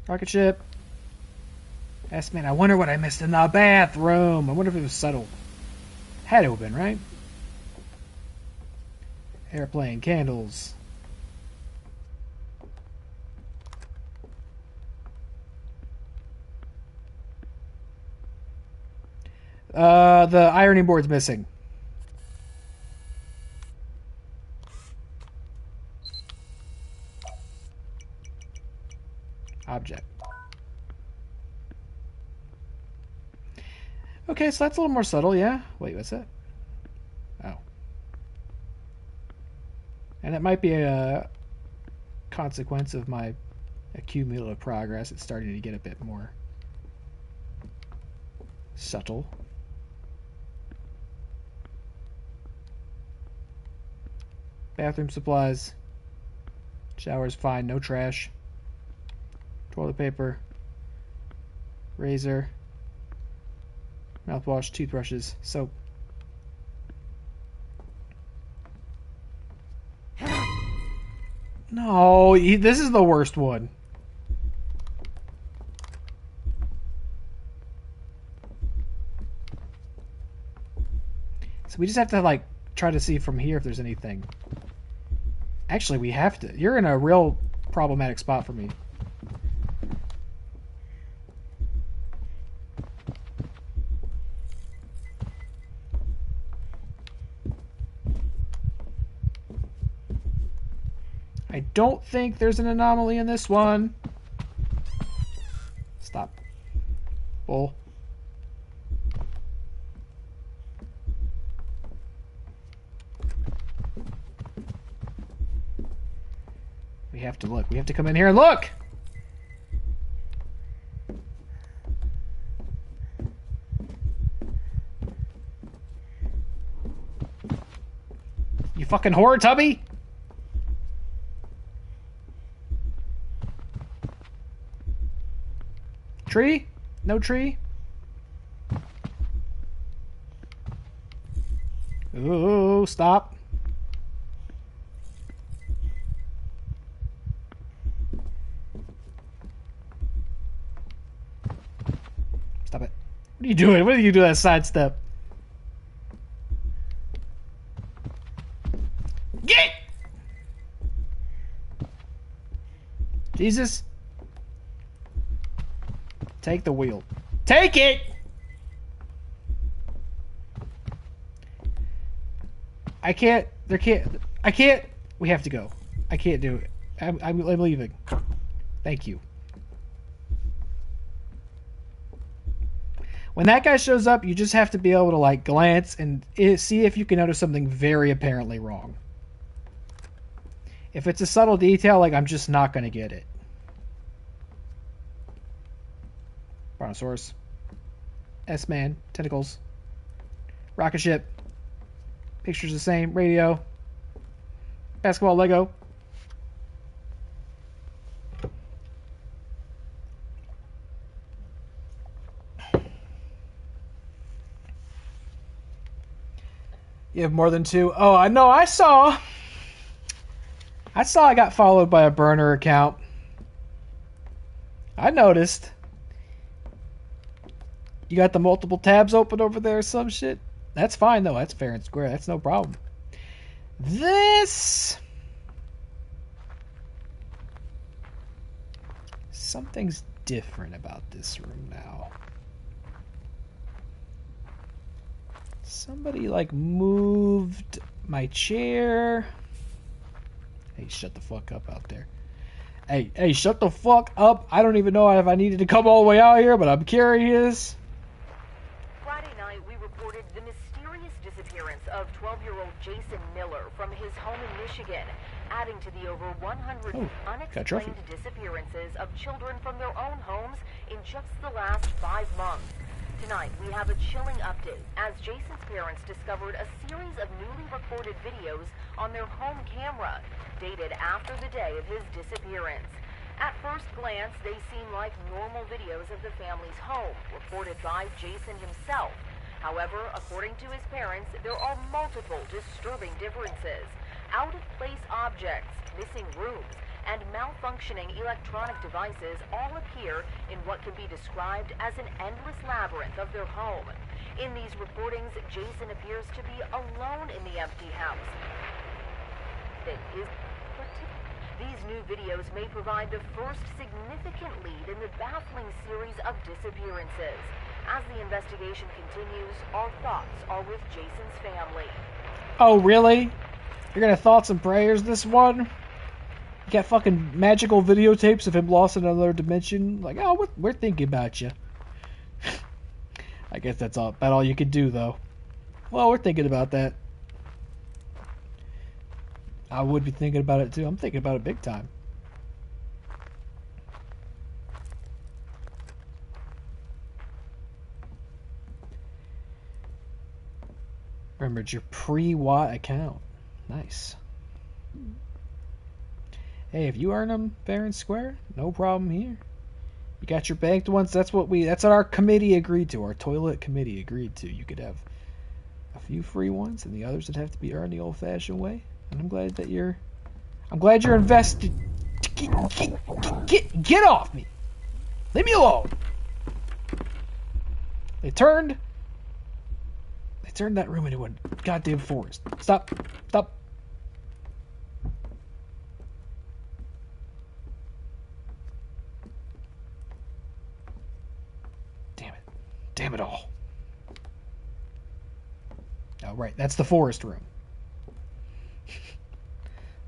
Rocket ship. Yes, man, I wonder what I missed in the bathroom. I wonder if it was subtle. Had to have been, right? Airplane, candles. The ironing board's missing. Object. Okay, so that's a little more subtle, yeah? Wait, what's that? Oh. And it might be a consequence of my cumulative progress. It's starting to get a bit more subtle. Bathroom supplies. Shower's fine, no trash. Toilet paper. Razor. Mouthwash, toothbrushes, soap. No, this is the worst one. So we just have to, like, try to see from here if there's anything. Actually, we have to. You're in a real problematic spot for me. I don't think there's an anomaly in this one. Stop. Bull. We have to look. We have to come in here and look! You fucking whore, Tubby! Tree? No tree? Ooh, stop. Stop it. What are you doing? What are you doing that sidestep? Get! Jesus. Take the wheel. Take it! I can't. There can't. I can't. We have to go. I can't do it. I'm leaving. Thank you. When that guy shows up, you just have to be able to, like, glance and see if you can notice something very apparently wrong. If it's a subtle detail, like, I'm just not going to get it. Brontosaurus. S-Man. Tentacles. Rocket ship. Picture's the same. Radio. Basketball Lego. You have more than two? Oh, I know. I saw I got followed by a burner account. I noticed. You got the multiple tabs open over there or some shit? That's fine, though. That's fair and square. That's no problem. This... Something's different about this room now. Somebody, like, moved my chair. Hey, shut the fuck up out there. Hey, shut the fuck up. I don't even know if I needed to come all the way out here, but I'm curious. Friday night, we reported the mysterious disappearance of 12-year-old Jason Miller from his home in Michigan, adding to the over 100 unexplained disappearances of children from their own homes in just the last 5 months. Tonight, we have a chilling update as Jason's parents discovered a series of newly recorded videos on their home camera, dated after the day of his disappearance. At first glance, they seem like normal videos of the family's home, reported by Jason himself. However, according to his parents, there are multiple disturbing differences. Out-of-place objects, missing rooms, and malfunctioning electronic devices all appear in what can be described as an endless labyrinth of their home. In these reportings, Jason appears to be alone in the empty house. These new videos may provide the first significant lead in the baffling series of disappearances. As the investigation continues, our thoughts are with Jason's family. Oh, really? You're gonna thoughts and prayers this one? You got fucking magical videotapes of him lost in another dimension? Like, oh, we're thinking about you. I guess that's about all you could do, though. Well, we're thinking about that. I would be thinking about it, too. I'm thinking about it big time. Remembered your pre-Watt account. Nice. Hey, if you earn them fair and square, no problem here. You got your banked ones. That's what our committee agreed to. Our toilet committee agreed to. You could have a few free ones, and the others would have to be earned the old-fashioned way. And I'm glad you're invested. Get off me! Leave me alone! They turned that room into a goddamn forest. Stop! Damn it all. Oh, right. That's the forest room. I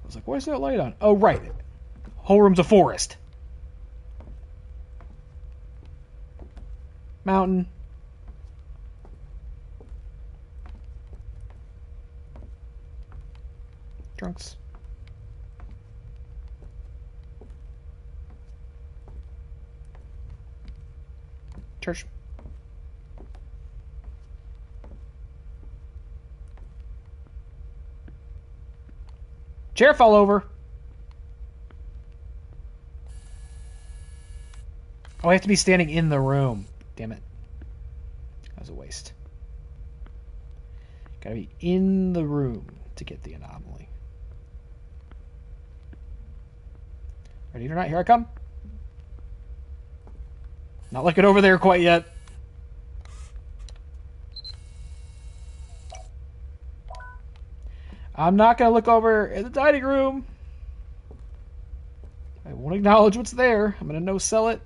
was like, why is that light on? Oh, right. Whole room's a forest. Mountain. Drunks. Church. Chair fell over. Oh, I have to be standing in the room. Damn it. That was a waste. Gotta be in the room to get the anomaly. Ready or not, here I come. Not looking over there quite yet. I'm not going to look over in the dining room. I won't acknowledge what's there. I'm going to no-sell it.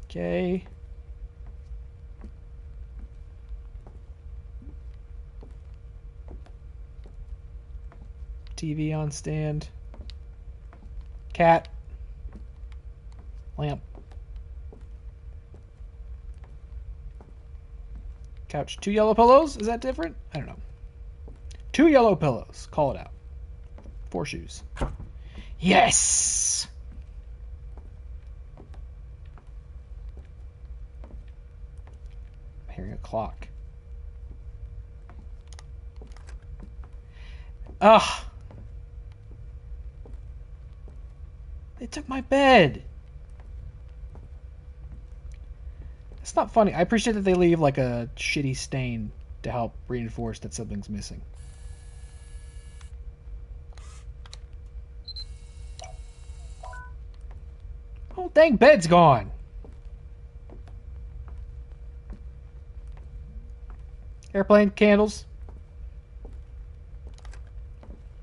Okay. TV on stand. Cat. Lamp. Couch. 2 yellow pillows? Is that different? I don't know. 2 yellow pillows. Call it out. 4 shoes. Yes! I'm hearing a clock. Ugh! They took my bed! It's not funny. I appreciate that they leave like a shitty stain to help reinforce that something's missing. Oh, dang, bed's gone. Airplane, candles.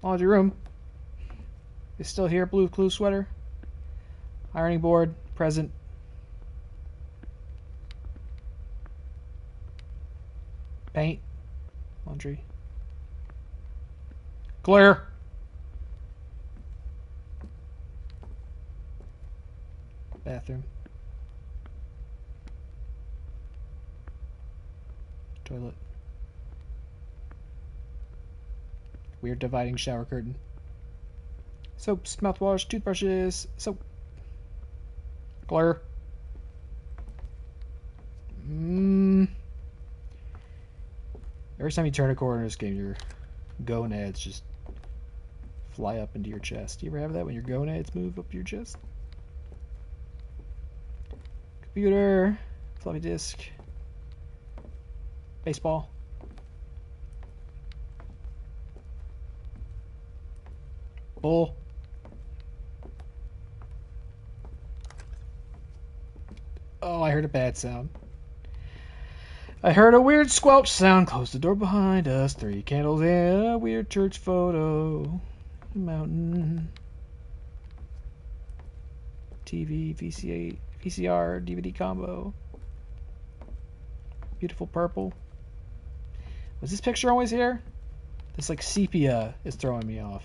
Laundry room. Is still here. Blue clue sweater. Ironing board. Present. Paint. Laundry. Glare. Bathroom. Toilet. Weird dividing shower curtain. Soaps, mouthwash, toothbrushes, soap. Glare. Every time you turn a corner in this game, your gonads just fly up into your chest. Do you ever have that when your gonads move up your chest? Computer, floppy disk, baseball. Bull. Oh, I heard a bad sound. I heard a weird squelch sound. Close the door behind us. 3 candles and a weird church photo. Mountain. TV, VCR, DVD combo. Beautiful purple. Was this picture always here? This like sepia is throwing me off.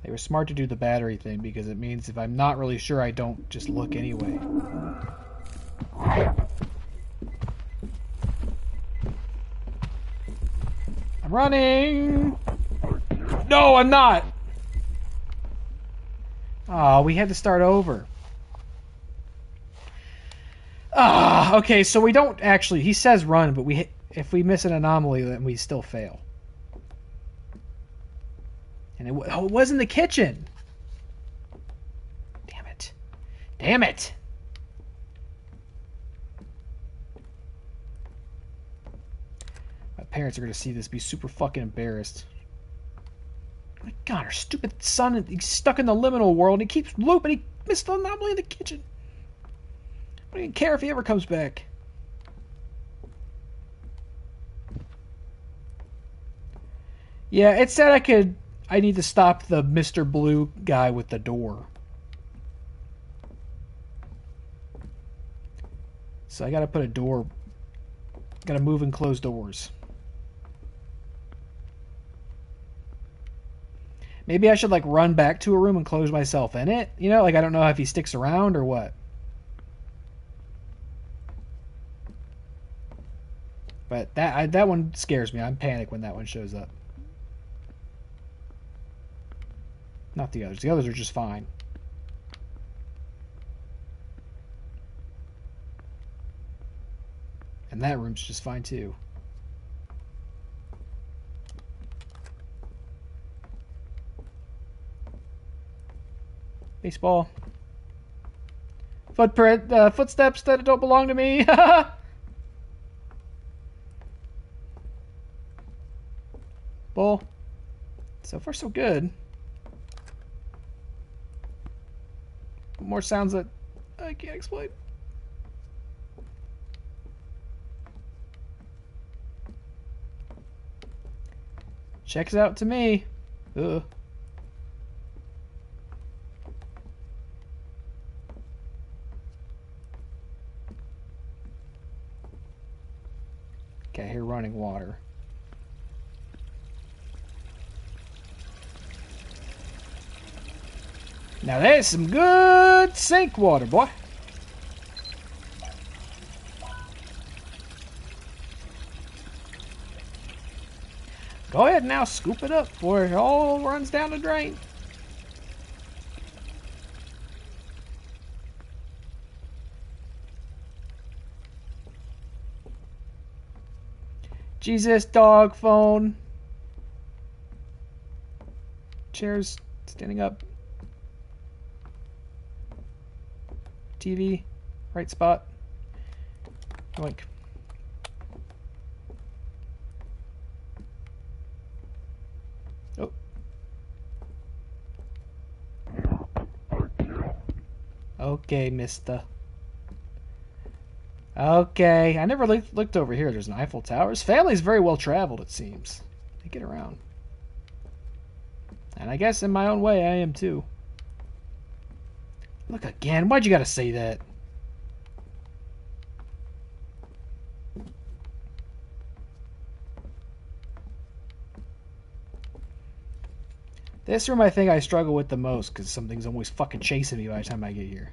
They were smart to do the battery thing because it means if I'm not really sure, I don't just look anyway. I'm running! No, I'm not! Oh, we had to start over. Ah, okay, so we don't actually... He says run, but if we miss an anomaly, then we still fail. And it was in the kitchen! Damn it. Damn it! My parents are going to see this, be super fucking embarrassed. My God, our stupid son, he's stuck in the liminal world, and he keeps looping, he missed the anomaly in the kitchen. I don't even care if he ever comes back. Yeah, it said I need to stop the Mr. Blue guy with the door. So I gotta put a door, gotta move and close doors. Maybe I should like run back to a room and close myself in it. You know, like I don't know if he sticks around or what. But that one scares me. I'm panicked when that one shows up. Not the others. The others are just fine. And that room's just fine too. Baseball. Footsteps that don't belong to me. Ball. So far, so good. More sounds that I can't explain. Checks out to me. Ugh. Okay, I hear running water. Now there's some good sink water, boy. Go ahead now, scoop it up before it all runs down the drain. Jesus, dog phone. Chairs standing up. TV, right spot. Yoink. Oh. Okay, mister. Okay, I never looked over here. There's an Eiffel Tower. His family's very well traveled, it seems. They get around. And I guess in my own way, I am too. Look again. Why'd you gotta say that? This room I think I struggle with the most because something's always fucking chasing me by the time I get here.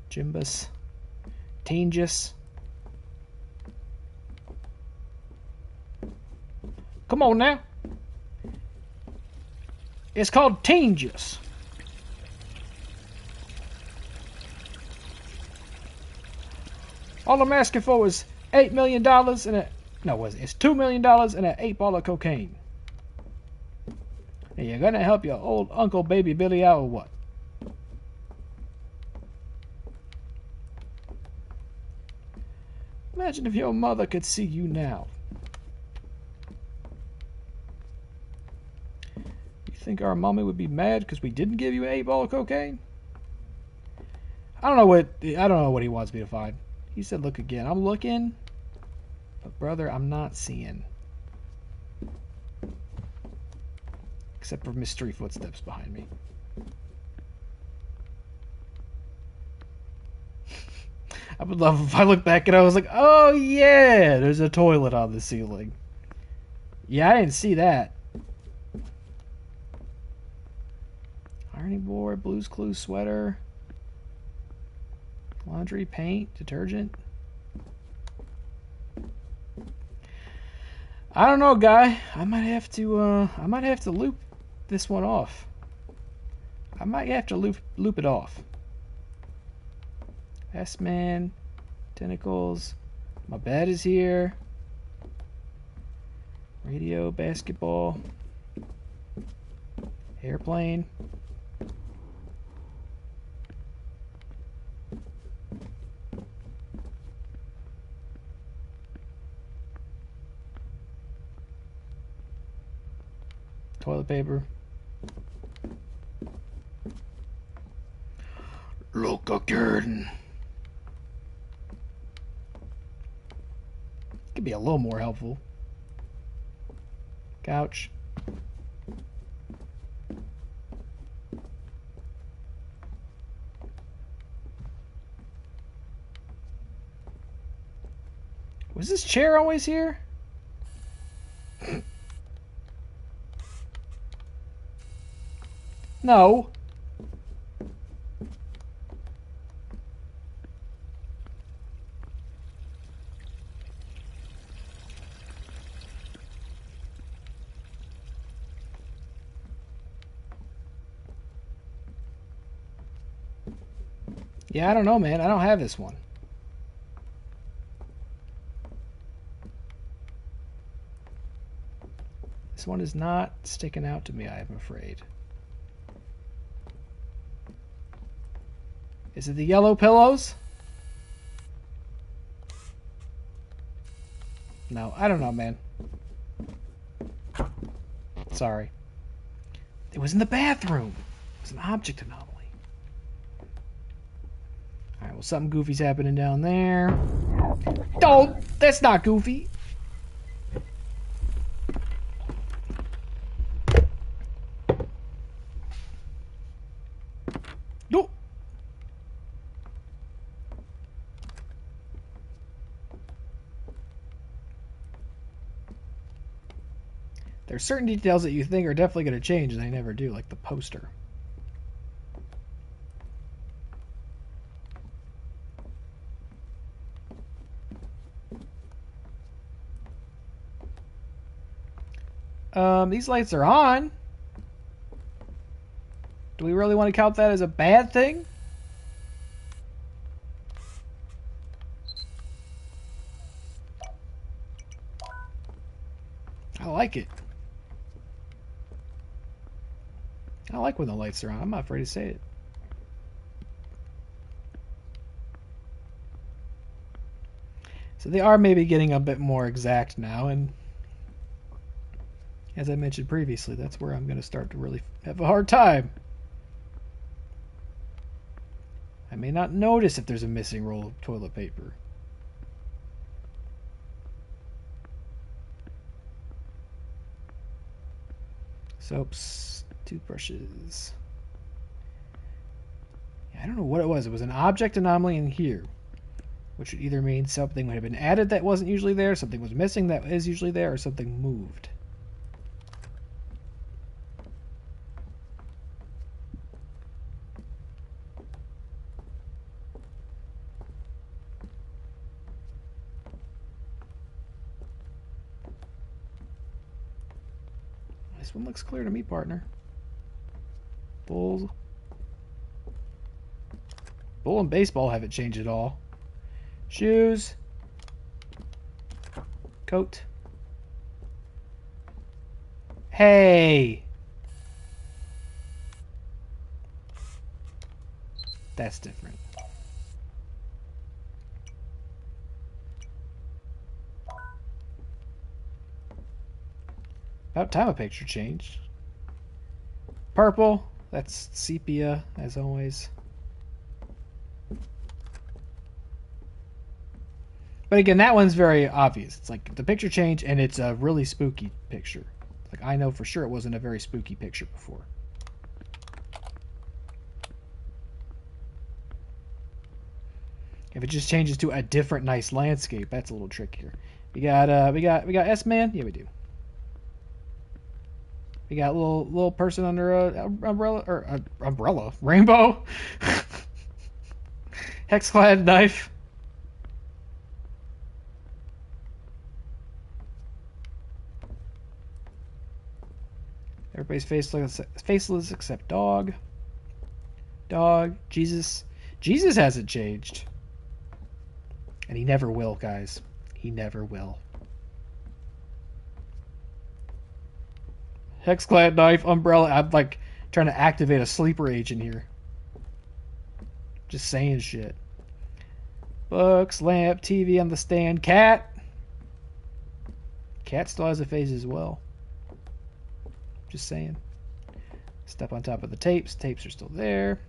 Jimbus. Tangus. Come on now. It's called Tangus. All I'm asking for is $8 million and a... No, it's $2 million and an 8-ball of cocaine. And you're gonna help your old Uncle Baby Billy out or what? Imagine if your mother could see you now. You think our mommy would be mad because we didn't give you an 8-ball of cocaine? I don't know what he wants me to find. He said look again. I'm looking. But brother, I'm not seeing. Except for mystery footsteps behind me. I would love if I look back and I was like, oh yeah, there's a toilet on the ceiling. Yeah, I didn't see that. Ironing board, Blue's Clues sweater. Laundry, paint, detergent. I don't know, guy. I might have to loop this one off. I might have to loop it off. S-Man, tentacles. My bed is here. Radio, basketball, airplane. Toilet paper. Look again. Could be a little more helpful. Couch. Was this chair always here? No. Yeah, I don't know, man. I don't have this one. This one is not sticking out to me, I am afraid. Is it the yellow pillows? No, I don't know, man. Sorry. It was in the bathroom. It was an object anomaly. Alright, well, something goofy's happening down there. Don't! That's not goofy! No! There's certain details that you think are definitely going to change and they never do, like the poster. These lights are on. Do we really want to count that as a bad thing? I like it. I like when the lights are on. I'm not afraid to say it. So they are maybe getting a bit more exact now, and as I mentioned previously, that's where I'm going to start to really have a hard time. I may not notice if there's a missing roll of toilet paper. Soaps, toothbrushes. Yeah, I don't know what it was. It was an object anomaly in here, which would either mean something would have been added that wasn't usually there, something was missing that is usually there, or something moved. This one looks clear to me, partner. Bull and baseball haven't changed at all. Shoes. Coat. Hey! That's different. About time a picture changed. Purple. That's sepia, as always. But But again, that one's very obvious. It's like the picture changed, and it's a really spooky picture. Like, I know for sure it wasn't a very spooky picture before. If it just changes to a different nice landscape, that's a little trickier. We got S-Man? Yeah, we do. We got a little person under a umbrella, rainbow, hex-clad knife. Everybody's faceless except dog. Dog. Jesus. Jesus hasn't changed. And he never will, guys. He never will. Hex-clad knife, umbrella. I'm like trying to activate a sleeper agent here. Just saying shit. Books, lamp, TV on the stand. Cat. Cat still has a face as well. Just saying. Step on top of the tapes. Tapes are still there.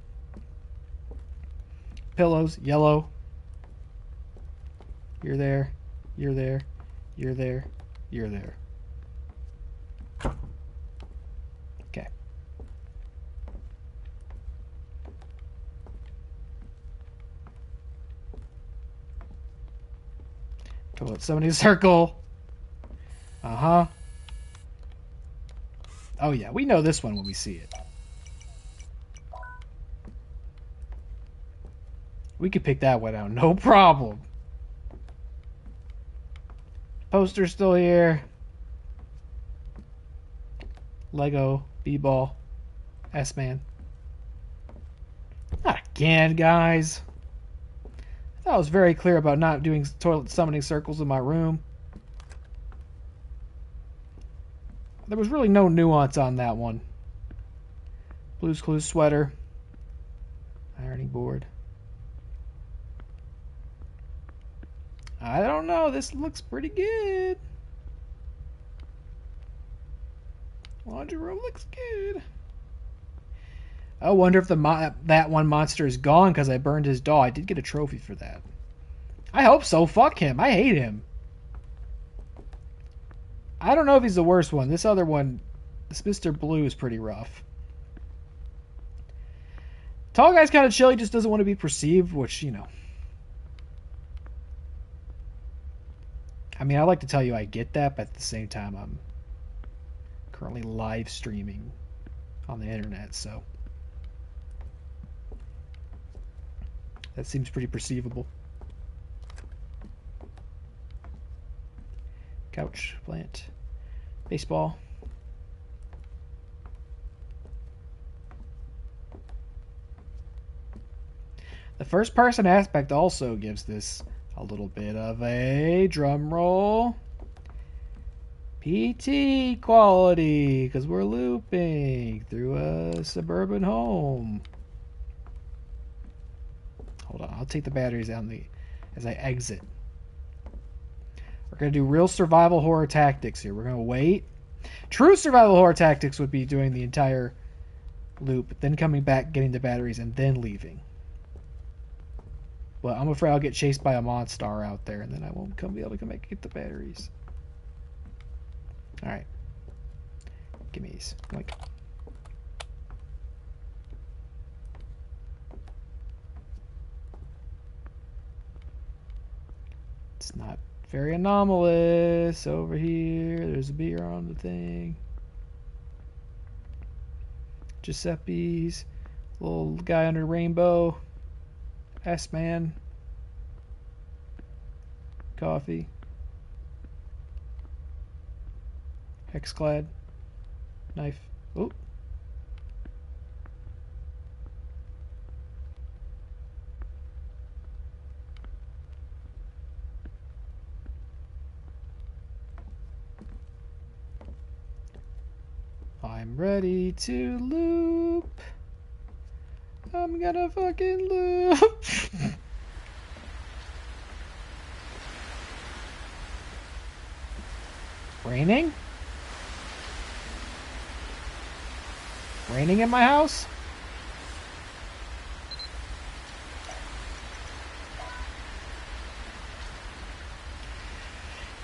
Pillows, yellow. You're there. You're there. You're there. You're there. Okay. Toilet summoning circle. Uh-huh. Oh yeah, we know this one when we see it. We could pick that one out, no problem. Poster's still here. Lego, B-ball, S-Man. Not again, guys. I thought I was very clear about not doing toilet summoning circles in my room. There was really no nuance on that one. Blue's Clues sweater. Ironing board. I don't know. This looks pretty good. Laundry room looks good. I wonder if that one monster is gone because I burned his doll. I did get a trophy for that. I hope so. Fuck him. I hate him. I don't know if he's the worst one. This other one, this Mr. Blue, is pretty rough. Tall guy's kind of chill. He just doesn't want to be perceived, which, you know. I mean, I like to tell you I get that, but at the same time, I'm currently live streaming on the internet, so that seems pretty perceivable. Couch, plant, baseball. The first person aspect also gives this a little bit of a drum roll PT quality because we're looping through a suburban home. Hold on, I'll take the batteries out as I exit. We're going to do real survival horror tactics here. We're going to wait. True survival horror tactics would be doing the entire loop, then coming back, getting the batteries, and then leaving. But I'm afraid I'll get chased by a monster out there, and then I won't be able to come back and get the batteries. Alright. Give me these. Like. It's not very anomalous over here. There's a beer on the thing. Giuseppe's. Little guy under the rainbow. S-Man. Coffee. Hex-clad. Knife. Oh. I'm ready to loop. I'm gonna fucking loop. Raining? Raining in my house?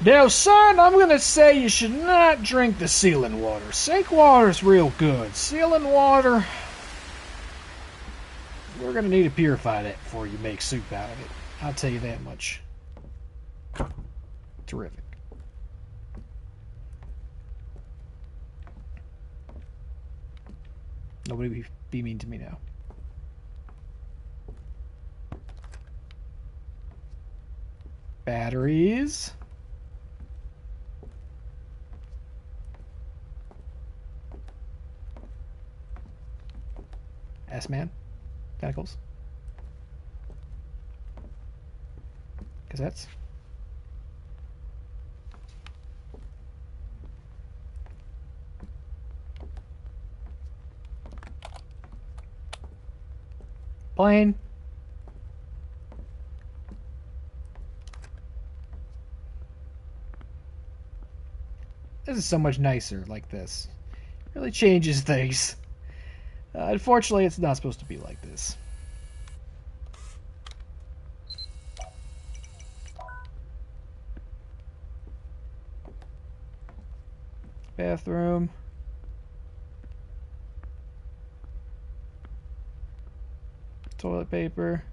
Now, son, I'm gonna say you should not drink the sealing water. Sink water's real good. Sealing water, we're gonna need to purify that before you make soup out of it. I'll tell you that much. Terrific. Nobody be mean to me now. Batteries. S-Man. Tentacles. Cassettes. Plane. This is so much nicer like this. It really changes things. Unfortunately, it's not supposed to be like this. Bathroom. Toilet paper.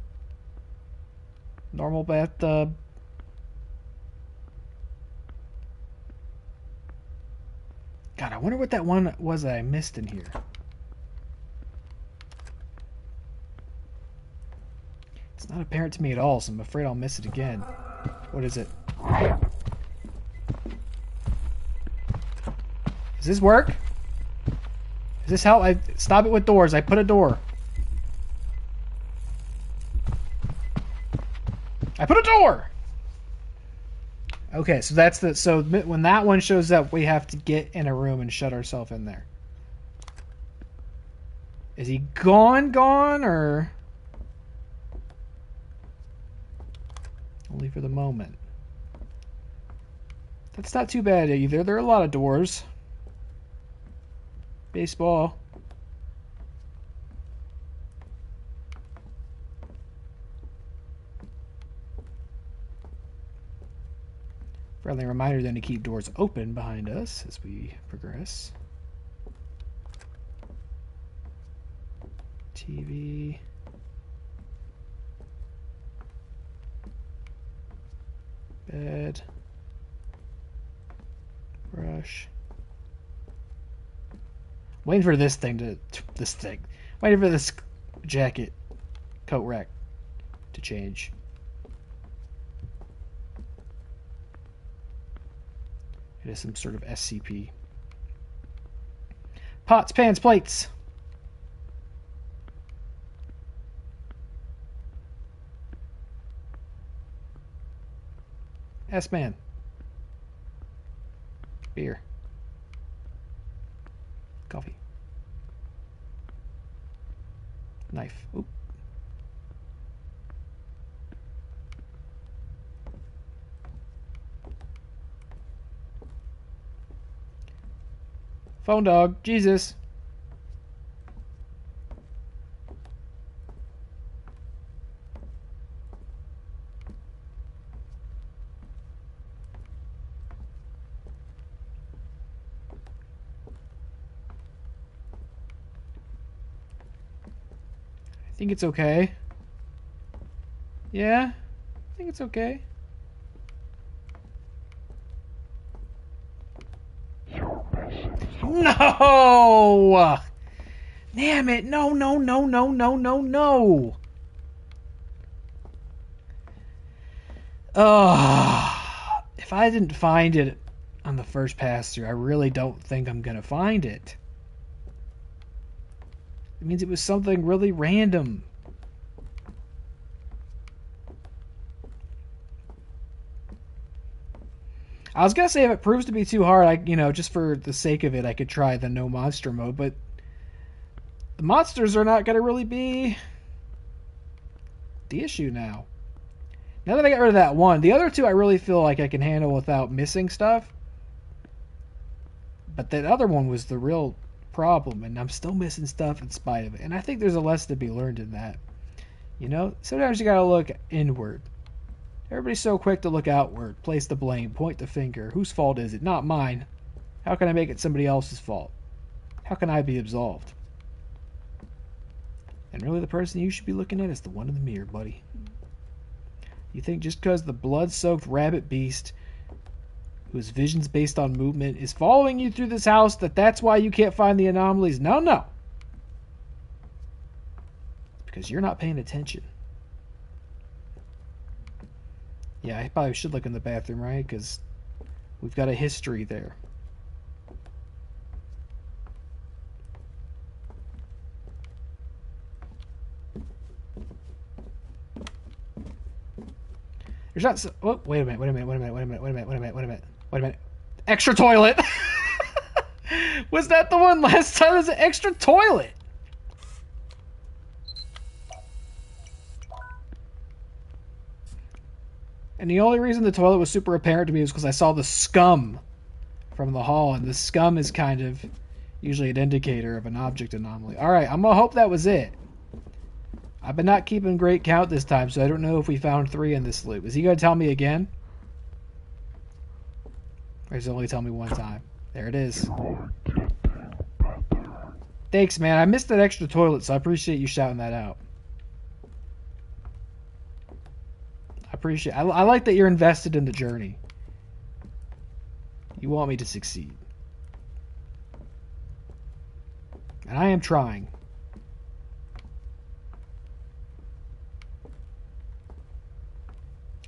Normal bathtub. God, I wonder what that one was that I missed in here. It's not apparent to me at all, so I'm afraid I'll miss it again. What is it? Does this work? Does this help? Stop it with doors. I put a door. I put a door! Okay, so that's the... So when that one shows up, we have to get in a room and shut ourselves in there. Is he gone, or... Only for the moment. That's not too bad either. There are a lot of doors. Baseball. Friendly reminder then to keep doors open behind us as we progress. TV. Bed. Brush. Waiting for this thing to... Waiting for this jacket coat rack to change. It is some sort of SCP. Pots, pans, plates. S-Man. Beer. Coffee. Knife. Oop. Phone dog. Jesus. I think it's okay. Yeah, I think it's okay. No! Damn it! No, no, no, no, no, no, no! If I didn't find it on the first pass through, I really don't think I'm gonna find it. It means it was something really random. I was gonna say if it proves to be too hard, just for the sake of it, I could try the no monster mode, but the monsters are not gonna really be the issue now. Now that I got rid of that one, the other two I really feel like I can handle without missing stuff. But that other one was the real problem, and I'm still missing stuff in spite of it. And I think there's a lesson to be learned in that. Sometimes you gotta look inward Everybody's so quick to look outward, place the blame, point the finger. Whose fault is it? Not mine. How can I make it somebody else's fault? How can I be absolved? And really the person you should be looking at is the one in the mirror, buddy. You think just because the blood-soaked rabbit beast, whose vision's based on movement, is following you through this house, that's why you can't find the anomalies? No, no. It's because you're not paying attention. Yeah, I probably should look in the bathroom, right? Because we've got a history there. There's not. Oh, wait a minute. Extra toilet. Was that the one last time? There's an extra toilet. And the only reason the toilet was super apparent to me was because I saw the scum from the hall, and the scum is kind of usually an indicator of an object anomaly. Alright, I'm gonna hope that was it. I've been not keeping great count this time, so I don't know if we found 3 in this loop. Is he gonna tell me again? Or does he only tell me one time? There it is. Thanks, man. I missed that extra toilet, so I appreciate you shouting that out. I like that you're invested in the journey. You want me to succeed. And I am trying.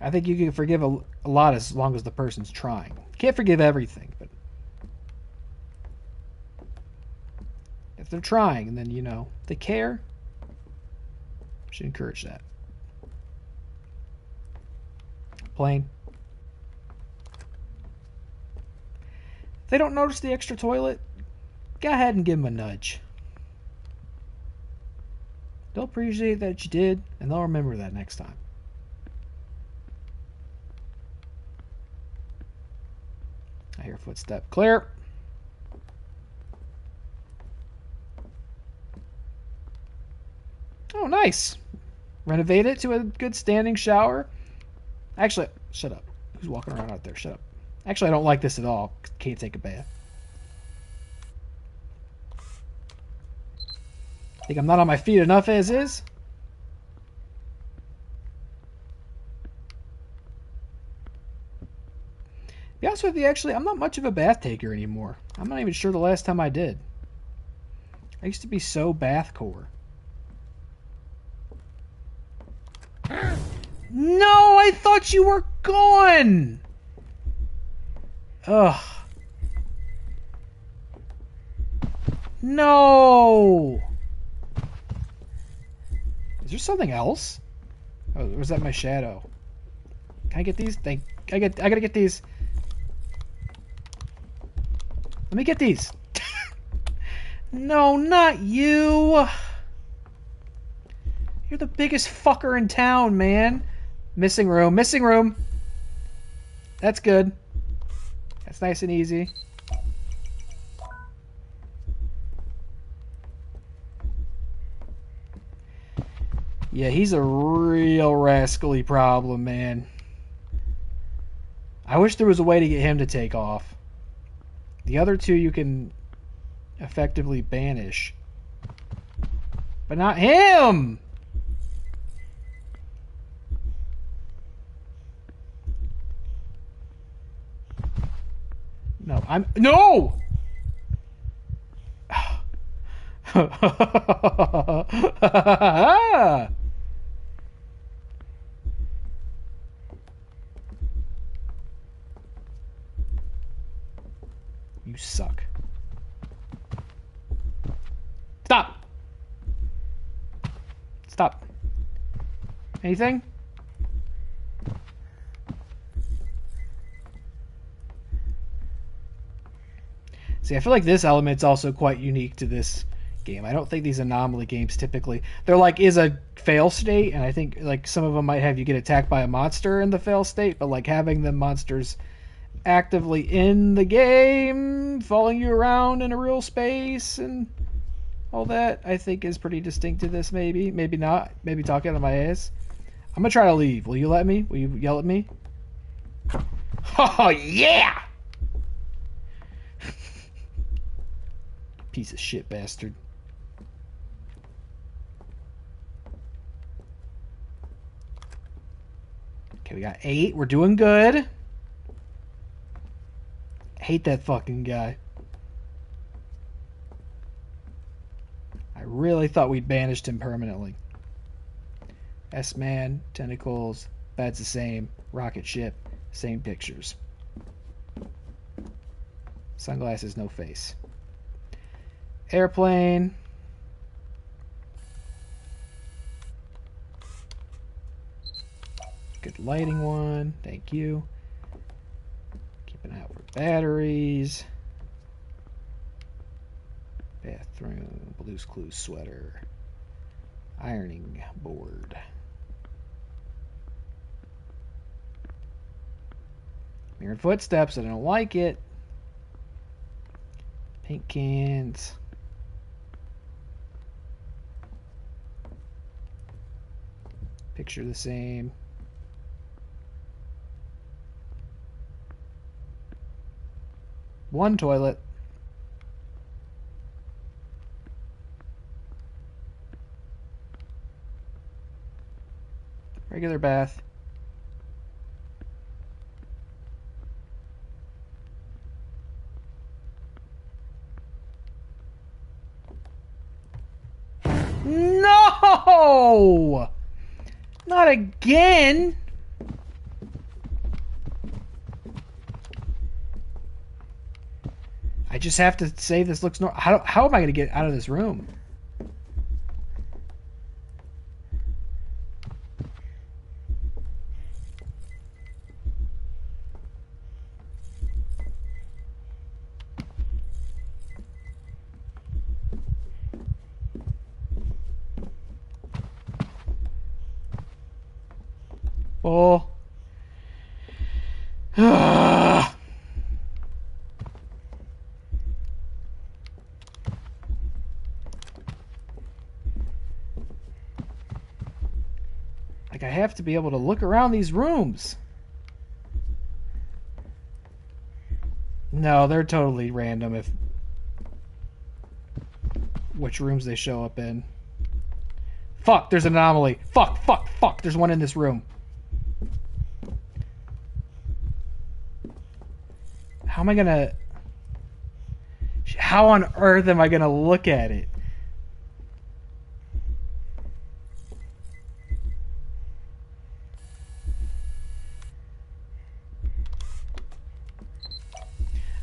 I think you can forgive a lot as long as the person's trying. Can't forgive everything, but if they're trying and then, you know, they care, I should encourage that. Plain. If they don't notice the extra toilet, go ahead and give them a nudge. They'll appreciate that you did, and they'll remember that next time. I hear a footstep. Clear. Oh, nice. Renovate it to a good standing shower. Actually, shut up. Who's walking around out there? Shut up. Actually, I don't like this at all. Can't take a bath. Think I'm not on my feet enough as is? To be honest with you, actually, I'm not much of a bath taker anymore. I'm not even sure the last time I did. I used to be so bath core. No, I thought you were gone! Ugh. No! Is there something else? Oh, or was that my shadow? Can I get these? I gotta get these. Let me get these. No, not you. You're the biggest fucker in town, man. Missing room. Missing room. That's good. That's nice and easy. Yeah, he's a real rascally problem, man. I wish there was a way to get him to take off. The other two you can effectively banish. But not him! No, I'm... No! You suck. Stop! Stop. Anything? See, I feel like this element's also quite unique to this game. I don't think these anomaly games typically... They're like, is a fail state, and I think like some of them might have you get attacked by a monster in the fail state, but like having the monsters actively in the game, following you around in a real space, and all that, I think is pretty distinct to this, maybe. Maybe not. Maybe talking out of my ass. I'm gonna try to leave. Will you let me? Will you yell at me? Oh, yeah! Piece of shit bastard. Okay, we got 8. We're doing good. Hate that fucking guy. I really thought we'd banished him permanently. S-Man, tentacles, that's the same. Rocket ship, same pictures. Sunglasses, no face. Airplane. Good lighting one, thank you. Keep an eye out for batteries. Bathroom, Blue's Clues sweater. Ironing board. Mirrored footsteps, I don't like it. Paint cans. Picture the same. One toilet. Regular bath. No! Not again! I just have to say this looks normal. How am I going to get out of this room? Oh. Like, I have to be able to look around these rooms. No, they're totally random if which rooms they show up in. Fuck, there's an anomaly. Fuck, fuck, fuck. There's one in this room. How am I gonna... How on earth am I gonna look at it?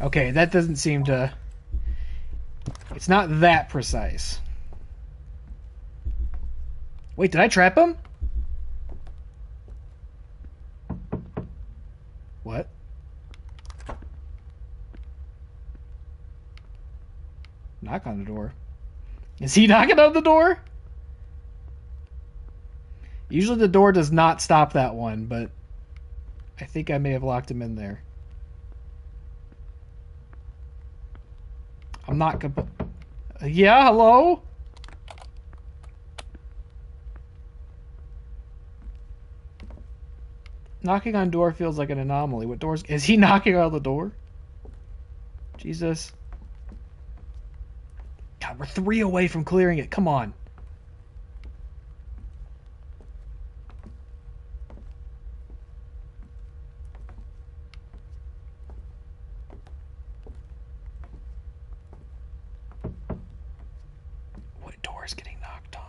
Okay, that doesn't seem to... It's not that precise. Wait, did I trap him? What? Knock on the door. Is he knocking on the door? Usually the door does not stop that one, but I think I may have locked him in there. I'm not gonna... Yeah, hello? Knocking on door feels like an anomaly. What doors... Is he knocking on the door? Jesus. God, we're 3 away from clearing it. Come on. What door is getting knocked on?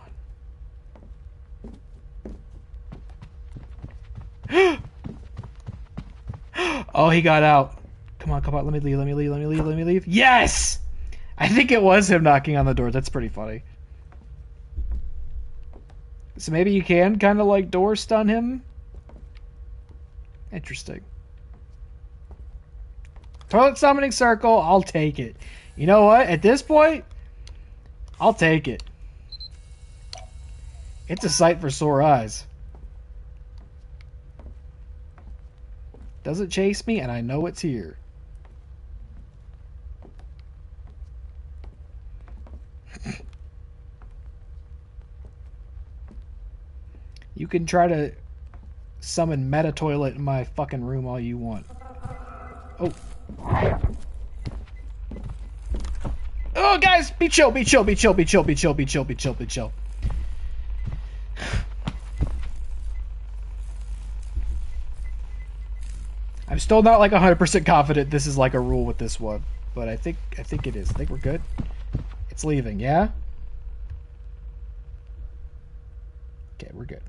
Oh, he got out. Come on, come on. Let me leave, let me leave, let me leave, let me leave. Yes! I think it was him knocking on the door. That's pretty funny. So maybe you can kind of like door stun him? Interesting. Toilet summoning circle, I'll take it. You know what? At this point, I'll take it. It's a sight for sore eyes. Doesn't chase me, and I know it's here. You can try to summon meta toilet in my fucking room all you want. Oh. Oh, guys, be chill, be chill, be chill, be chill, be chill, be chill, be chill, be chill. I'm still not like 100% confident this is like a rule with this one, but I think it is. I think we're good. It's leaving, yeah? Okay, we're good.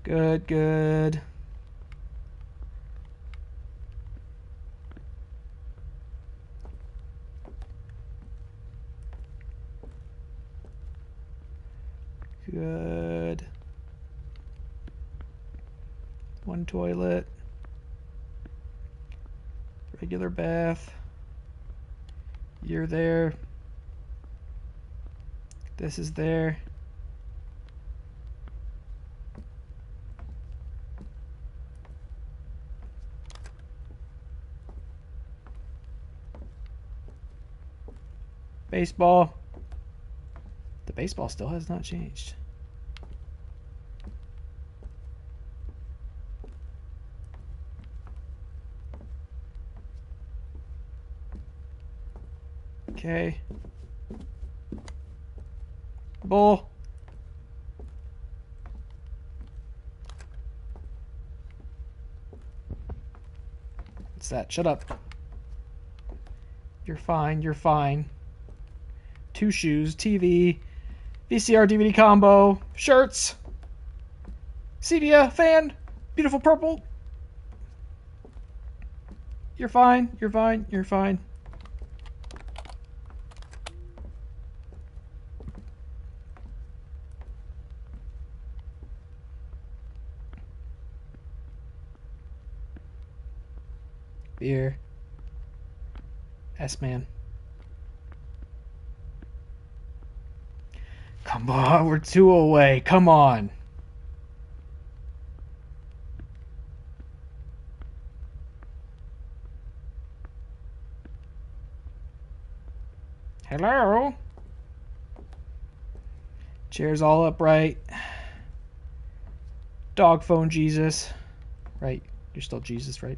Good, good. Good. One toilet. Regular bath. You're there. This is there. Baseball. The baseball still has not changed. Okay. Bull. What's that? Shut up. You're fine, you're fine. 2 shoes, TV, VCR DVD combo, shirts, Cedia, fan, beautiful purple. You're fine, you're fine, you're fine. Beer. S-Man. Come on, we're 2 away. Come on. Hello? Chairs all upright. Dog phone Jesus. Right, you're still Jesus, right?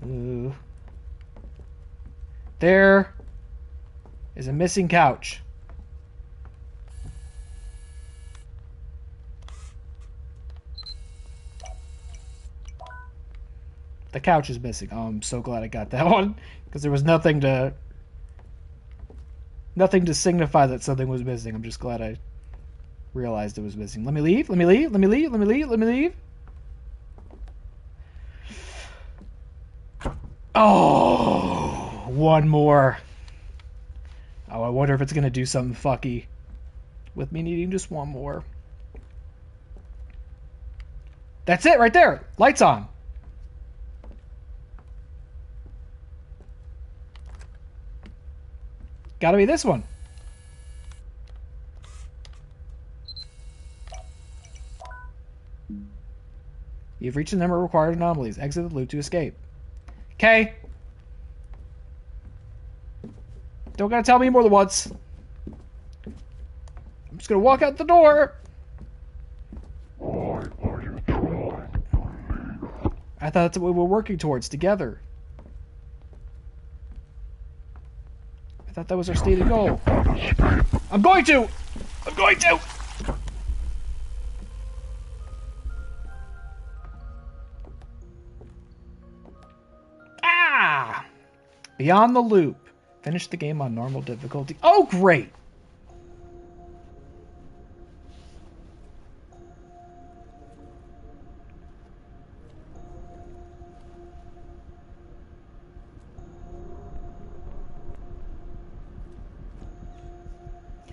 Ooh. There is a missing couch. The couch is missing. Oh, I'm so glad I got that one because there was nothing to signify that something was missing. I'm just glad I realized it was missing. Let me leave. Let me leave. Let me leave. Let me leave. Let me leave. Oh, one more. Oh, I wonder if it's going to do something fucky with me needing just one more. That's it right there. Lights on. Gotta be this one. You've reached the number of required anomalies. Exit the loop to escape. Okay. Don't gotta tell me more than once. I'm just gonna walk out the door. Why are you trying to leave? I thought that's what we were working towards together. I thought that was our stated goal. I'm going to! I'm going to! Ah! Beyond the loop. Finish the game on normal difficulty. Oh, great!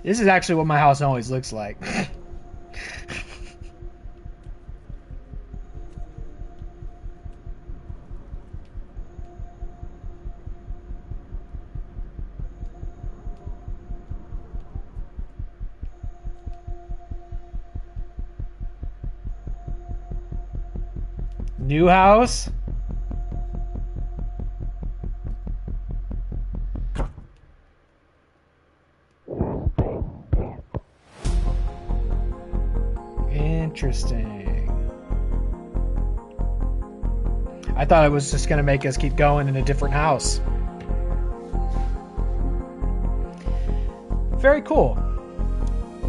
This is actually what my house always looks like. New house. Interesting. I thought it was just going to make us keep going in a different house. Very cool.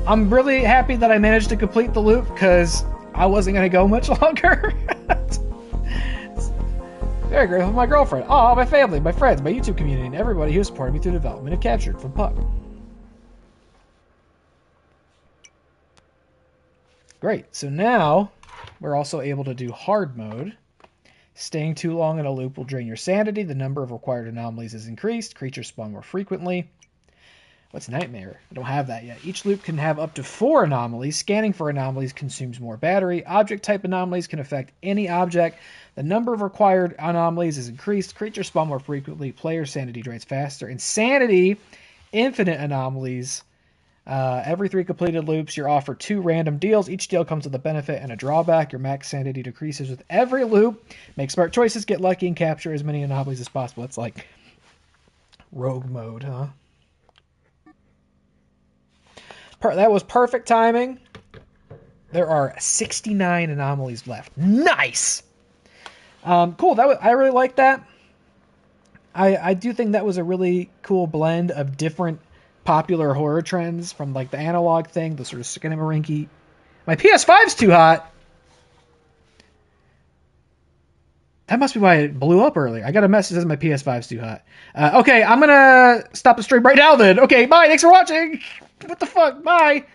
I'm really happy that I managed to complete the loop because I wasn't going to go much longer. Very grateful for my girlfriend, my family, my friends, my YouTube community, and everybody who supported me through development of Captured from Puck. Great, so now we're also able to do hard mode. Staying too long in a loop will drain your sanity. The number of required anomalies is increased. Creatures spawn more frequently. What's Nightmare? I don't have that yet. Each loop can have up to 4 anomalies. Scanning for anomalies consumes more battery. Object type anomalies can affect any object. The number of required anomalies is increased. Creatures spawn more frequently. Player sanity drains faster. Insanity, infinite anomalies. Every 3 completed loops, you're offered 2 random deals. Each deal comes with a benefit and a drawback. Your max sanity decreases with every loop. Make smart choices, get lucky, and capture as many anomalies as possible. It's like rogue mode, huh? That was perfect timing. There are 69 anomalies left. Nice! Cool. I really like that. I do think that was a really cool blend of different popular horror trends from like the analog thing, the sort of Skinamarink. My PS5's too hot. That must be why it blew up earlier. I got a message that says my PS5's too hot. Okay, I'm gonna stop the stream right now then. Okay, bye. Thanks for watching. What the fuck? Bye.